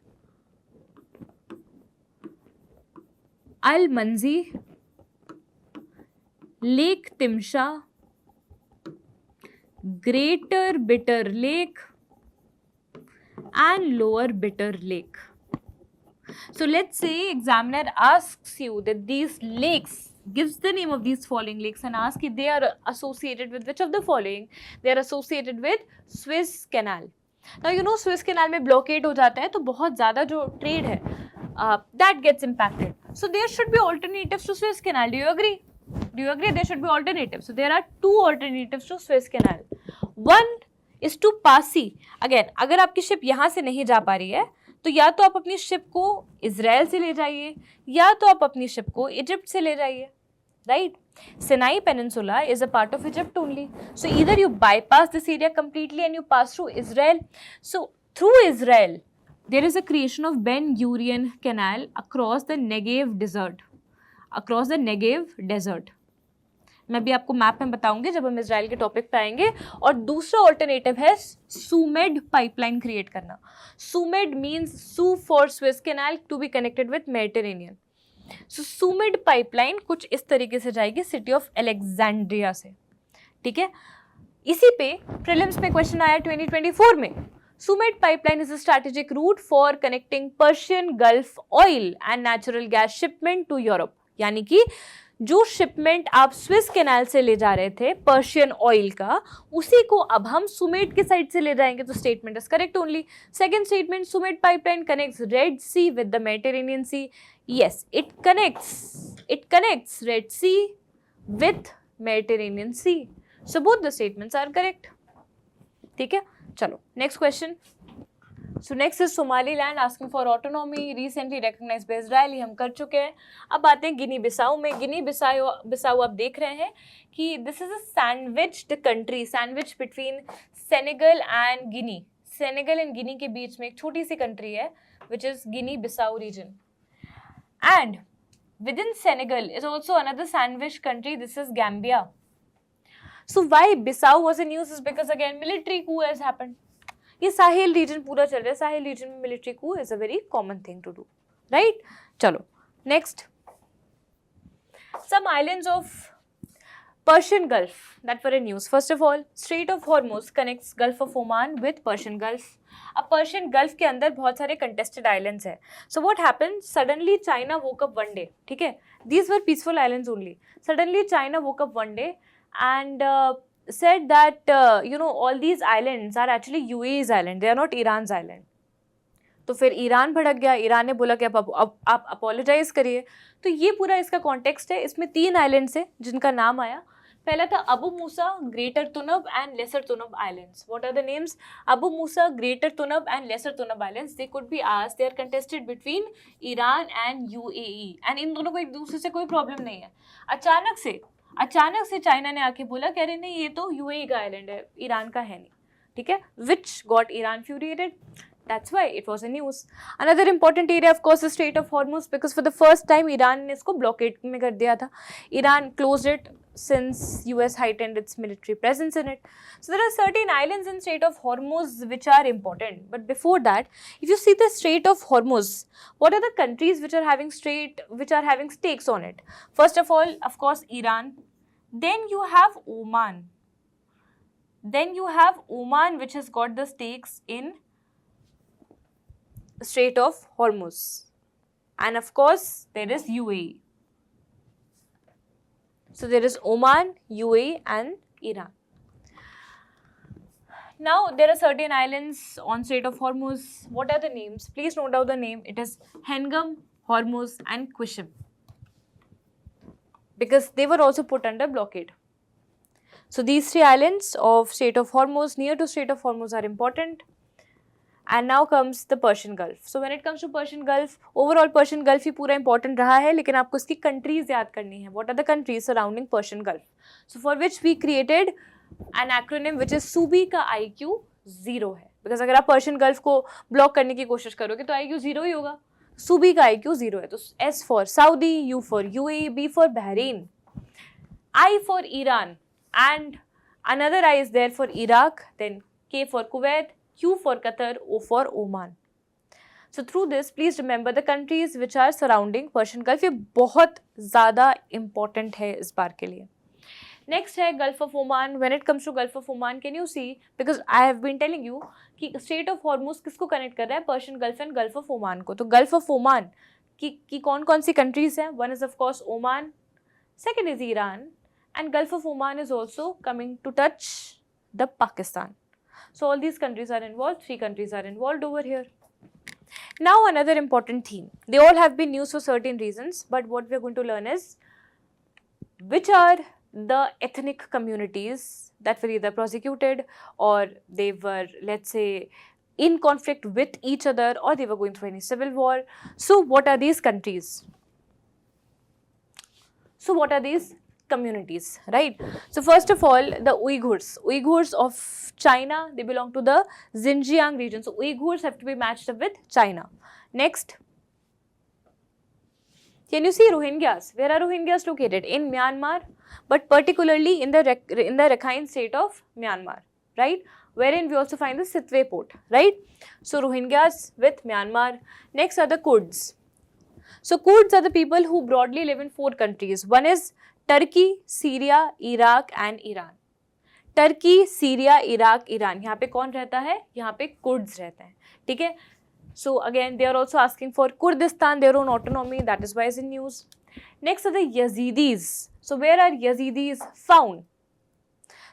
Al Manzala, lake Timsah, Greater Bitter Lake and lower bitter lake. So let's say examiner asks you that these lakes, gives the name of these following lakes and asks if they are associated with which of the following? They are associated with Suez Canal. Now you know Suez Canal में blockade हो जाता है तो बहुत ज़्यादा जो trade है that gets impacted. So there should be alternatives to Suez Canal. Do you agree? There should be alternatives. So there are 2 alternatives to Suez Canal. One is to pass sea. Again, अगर आपकी ship यहाँ से नहीं जा पा रही है तो या तो आप अपनी शिप को इजराइल से ले जाइए या तो आप अपनी शिप को इजिप्ट से ले जाइए, right? Sinai Peninsula is a part of Egypt only. So either you bypass this area completely and you pass through Israel. So through Israel, there is a creation of Ben Gurion Canal across the Negev Desert. मैं भी आपको map में बताऊंगी जब हम Israel के topic पे आएंगे। और दूसरा ऑल्टरनेटिव है सुमेड पाइपलाइन क्रिएट करना। Sumed means Su for Suez canal to be connected with Mediterranean. So Sumed pipeline कुछ इस तरीके से जाएगी सिटी ऑफ अलेक्जेंड्रिया से, ठीक है? इसी पे प्रीलिम्स में क्वेश्चन आया 2024 में। Sumed pipeline is a strategic route for connecting Persian Gulf oil and natural gas shipment to Europe. यानी कि जो शिपमेंट आप स्विस कैनाल से ले जा रहे थे पर्शियन ऑयल का, उसी को अब हम सुमेड के साइड से ले जाएंगे। तो statement is correct only. Second statement, Sumed pipeline connects Red Sea with the Mediterranean Sea. Yes, it connects Red Sea with Mediterranean Sea. So both the statements are correct, ठीक है? चलो next question. So next is Somaliland asking for autonomy, recently recognized by Israel, हम कर चुके हैं। अब आते हैं गिनी बिसाऊ में। गिनी बिसाऊ आप देख रहे हैं कि this is a sandwiched country, sandwich between Senegal and Guinea. Senegal and Guinea के बीच में एक छोटी सी कंट्री है which is Guinea Bissau region, and with in Senegal is also another sandwich country, this is Gambia. So why Bissau was in news is because again military coup has happened. ये Sahel region पूरा चल रहा है, Sahel region में military coup is a very common thing to do, right? चलो next, some islands of Persian Gulf that were in news. First of all, Strait of Hormuz connects Gulf of Oman with Persian Gulf. अब Persian Gulf के अंदर बहुत सारे contested islands हैं। So what happened, suddenly China woke up one day, ठीक है? These were peaceful islands only. Suddenly China woke up one day and said that all these islands are actually UAE's island, they are not Iran's island. तो फिर Iran भड़क गया, Iran ने बोला कि अब आप अपोलोजाइज करिए। तो ये पूरा इसका कॉन्टेक्स्ट है। इसमें 3 आइलैंड्स है जिनका नाम आया। पहला था Abu Musa, Greater Tunb and Lesser Tunb islands. What are the names? Abu Musa, Greater Tunb and Lesser Tunb islands. They could be asked, they are contested between Iran and UAE, and इन दोनों को एक दूसरे से कोई problem नहीं है। अचानक से चाइना ने आके बोला कह रहे नहीं, ये तो यूएई का आइलैंड है, ईरान का है नहीं, ठीक है, which got Iran infuriated. That's why it was a news. Another important area of course is Strait of Hormuz, because for the first time Iran ने इसको blockade में कर दिया था. Iran closed it since US heightened its military presence in it. So there are certain islands in Strait of Hormuz which are important. But before that, if you see the Strait of Hormuz, what are the countries which are having stakes on it? First of all, of course, Iran. Then you have Oman. Then you have Oman, which has got the stakes in Strait of Hormuz. And of course, there is UAE. So there is Oman, UAE and Iran. Now, there are certain islands on Strait of Hormuz. What are the names? Please note down the name. It is Hengam, Hormuz and Qushm. Because they were also put under blockade. So these 3 islands of Strait of Hormuz, near to Strait of Hormuz, are important. And now comes the Persian Gulf. So when it comes to Persian Gulf, overall Persian Gulf ही पूरा important रहा है, लेकिन आपको इसकी countries याद करनी है. What are the countries surrounding Persian Gulf? So for which we created an acronym which is SUBI का IQ 0 है. Because अगर आप Persian Gulf को block करने की कोशिश करोगे तो IQ 0 ही होगा. SUBI का IQ 0 है. तो S for Saudi, U for UAE, B for Bahrain, I for Iran, and another I is there for Iraq, then K for Kuwait, Q for Qatar, O for Oman. So through this, please remember the countries which are surrounding Persian Gulf. ये बहुत ज़्यादा important है इस बार के लिए. Next है Gulf of Oman. When it comes to Gulf of Oman, can you see, because I have been telling you कि Strait of Hormuz किसको connect कर रहा है? Persian Gulf and Gulf of Oman को. तो Gulf of Oman की कौन सी countries हैं? One is of course Oman, second is Iran, and Gulf of Oman is also coming to touch the Pakistan. So all these countries are involved, 3 countries are involved over here. Now another important theme. They all have been used for certain reasons, but what we are going to learn is which are the ethnic communities that were either prosecuted or they were, let's say, in conflict with each other, or they were going through any civil war. So what are these countries? So what are these communities, right? So first of all, the Uyghurs of China, they belong to the Xinjiang region. So Uyghurs have to be matched up with China. Next, can you see Rohingyas? Where are Rohingyas located? In Myanmar, but particularly in the Rakhine state of Myanmar, right? Wherein we also find the Sitwe port, right? So Rohingyas with Myanmar. Next are the Kurds. So Kurds are the people who broadly live in 4 countries. One is Turkey, Syria, Iraq and Iran. Turkey, Syria, Iraq, Iran. यहाँ पे कौन रहता है? यहाँ पे Kurds रहते हैं, ठीक है? So again, they are also asking for Kurdistan, their own autonomy. That is why it's in news. Next are the Yazidis. So where are Yazidis found?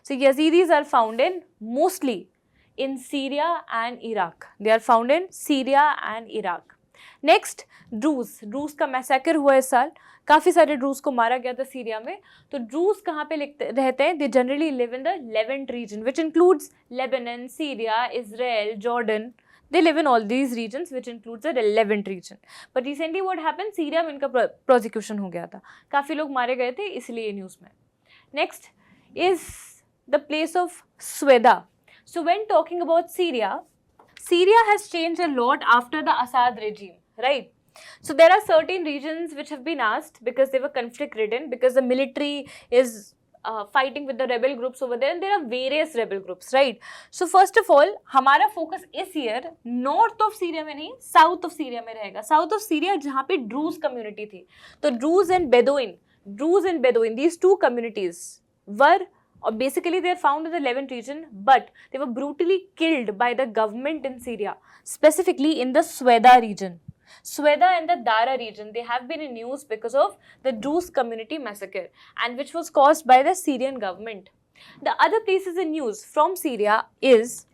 So Yazidis are found in mostly in Syria and Iraq. They are found in Syria and Iraq. Next, Druze का massacre हुआ इस साल. काफ़ी सारे ड्रूज को मारा गया था सीरिया में. तो ड्रूज कहाँ पे रहते हैं? They generally live in the Levant region, which includes Lebanon, Syria, Israel, Jordan. They live in all these regions, which includes the Levant region. But recently what happened? Syria में इनका प्रोसिक्यूशन हो गया था. काफ़ी लोग मारे गए थे इसलिए न्यूज़ में. Next is the place of Sweda. So when talking about Syria, Syria has changed a lot after the Assad regime, right? So there are certain regions which have been asked because they were conflict ridden, because the military is fighting with the rebel groups over there, and there are various rebel groups, right? So first of all, हमारा focus इस year north of Syria में नहीं, south of Syria में रहेगा. South of Syria जहाँ पे Druze community थी. तो Druze and Bedouin, these 2 communities were, or basically they are found in the Levant region, but they were brutally killed by the government in Syria, specifically in the Sweda region. Sweda and the Dara region, they have been in news because of the Druze community massacre, and which was caused by the Syrian government. The other places in news from Syria is,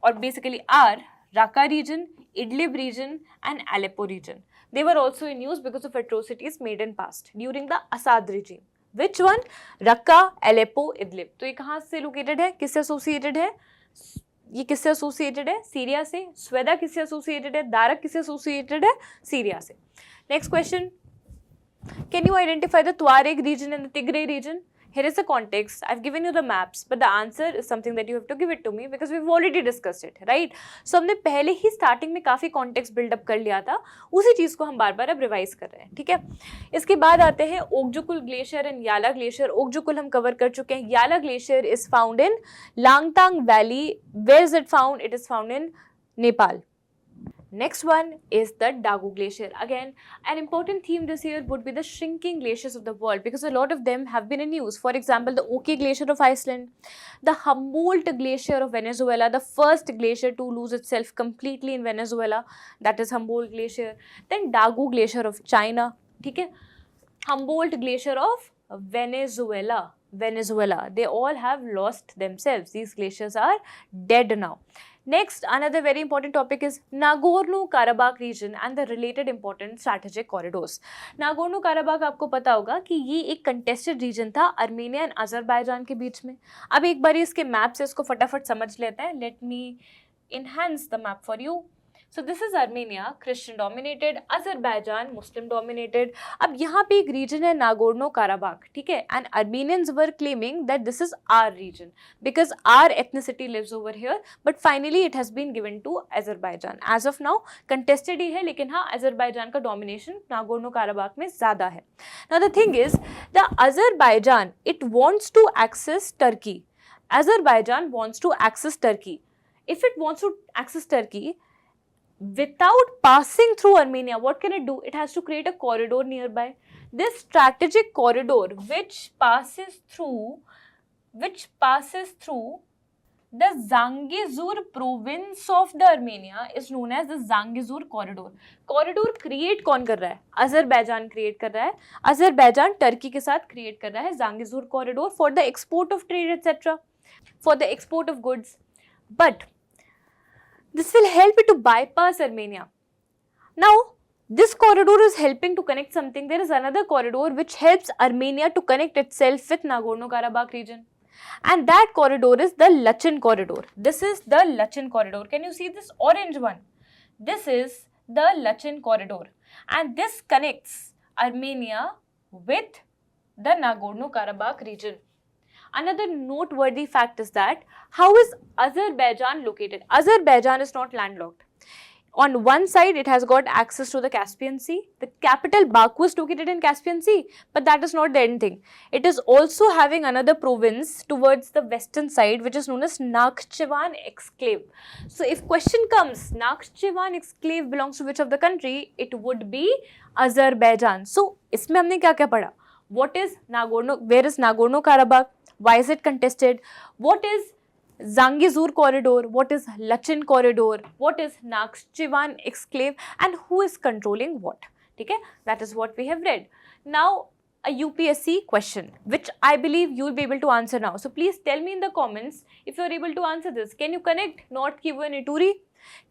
or basically are, Raqqa region, Idlib region and Aleppo region. They were also in news because of atrocities made in past during the Assad regime. Which one? Raqqa, Aleppo, Idlib. तो ये कहाँ से located है, किससे associated है? ये किससे associated है? सीरिया से. स्वेदा किससे associated है? दारक किससे associated है? सीरिया से. Next question. Can you identify the Tuareg region and the Tigray region? Here is the context. I've given you the maps, but the answer is something that you have to give it to me because we've already discussed it, right? So हमने पहले ही starting में काफ़ी context build up कर लिया था, उसी चीज़ को हम बार बार अब revise कर रहे हैं, ठीक है? इसके बाद आते हैं ओकजुकुल ग्लेशियर एंड याला ग्लेशियर. ओकजुकुल हम कवर कर चुके हैं. याला glacier is found in Langtang Valley. Where is it found? It is found in Nepal. Next one is the Dagu Glacier. Again, an important theme this year would be the shrinking glaciers of the world because a lot of them have been in use. For example, the Oki Glacier of Iceland, the Humboldt Glacier of Venezuela, the first glacier to lose itself completely in Venezuela, that is Humboldt Glacier. Then Dagu Glacier of China, okay? Humboldt Glacier of Venezuela. They all have lost themselves. These glaciers are dead now. Next, another very important topic is Nagorno-Karabakh region and the related important strategic corridors. Nagorno-Karabakh आपको पता होगा कि ये एक contested region था Armenia और Azerbaijan के बीच में. अब एक बार इसके मैप से इसको फटाफट समझ लेते हैं. Let me enhance the map for you. So this is Armenia, Christian dominated, Azerbaijan, Muslim dominated. अब यहाँ पे एक region है Nagorno-Karabakh, ठीक है? And Armenians were claiming that this is our region because our ethnicity lives over here. But finally it has been given to Azerbaijan. As of now, contested ही है, लेकिन हाँ Azerbaijan का domination Nagorno-Karabakh में ज़्यादा है. Now the thing is, the Azerbaijan, it wants to access Turkey. Azerbaijan wants to access Turkey. If it wants to access Turkey, without passing through Armenia, what can it do? It has to create a corridor nearby. This strategic corridor which passes through the Zangezur province of the Armenia is known as the Zangezur corridor. Corridor create कौन कर रहा है? Azerbaijan create कर रहा है. Azerbaijan Turkey के साथ create कर रहा है Zangezur corridor for the export of trade etc. For the export of goods. But this will help it to bypass Armenia. Now, this corridor is helping to connect something. There is another corridor which helps Armenia to connect itself with Nagorno-Karabakh region. And that corridor is the Lachin corridor. This is the Lachin corridor. Can you see this orange one? This is the Lachin corridor. And this connects Armenia with the Nagorno-Karabakh region. Another noteworthy fact is that how is Azerbaijan located? Azerbaijan is not landlocked. On one side, it has got access to the Caspian Sea. The capital Baku is located in Caspian Sea, but that is not the end thing. It is also having another province towards the western side, which is known as Nakhchivan Exclave. So, if question comes, Nakhchivan Exclave belongs to which of the country? It would be Azerbaijan. So, इसमें हमने क्या-क्या पढ़ा? What is Nagorno? Where is Nagorno-Karabakh? Why is it contested? What is Zangezur corridor? What is Lachin corridor? What is Nakhchivan exclave? And who is controlling what? Okay, that is what we have read. Now, a UPSC question, which I believe you will be able to answer now. So, please tell me in the comments if you are able to answer this. Can you connect North Kivu and Ituri?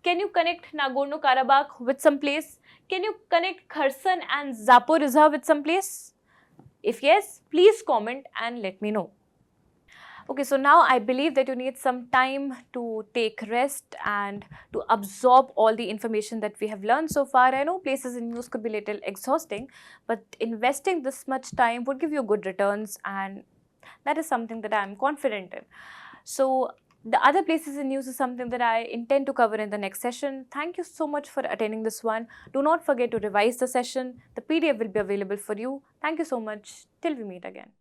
Can you connect Nagorno-Karabakh with some place? Can you connect Kherson and Zaporizhzhia with some place? If yes, please comment and let me know. Okay, so now I believe that you need some time to take rest and to absorb all the information that we have learned so far. I know places in news could be a little exhausting, but investing this much time would give you good returns, and that is something that I am confident in. So the other places in news is something that I intend to cover in the next session. Thank you so much for attending this one. Do not forget to revise the session. The PDF will be available for you. Thank you so much. Till we meet again.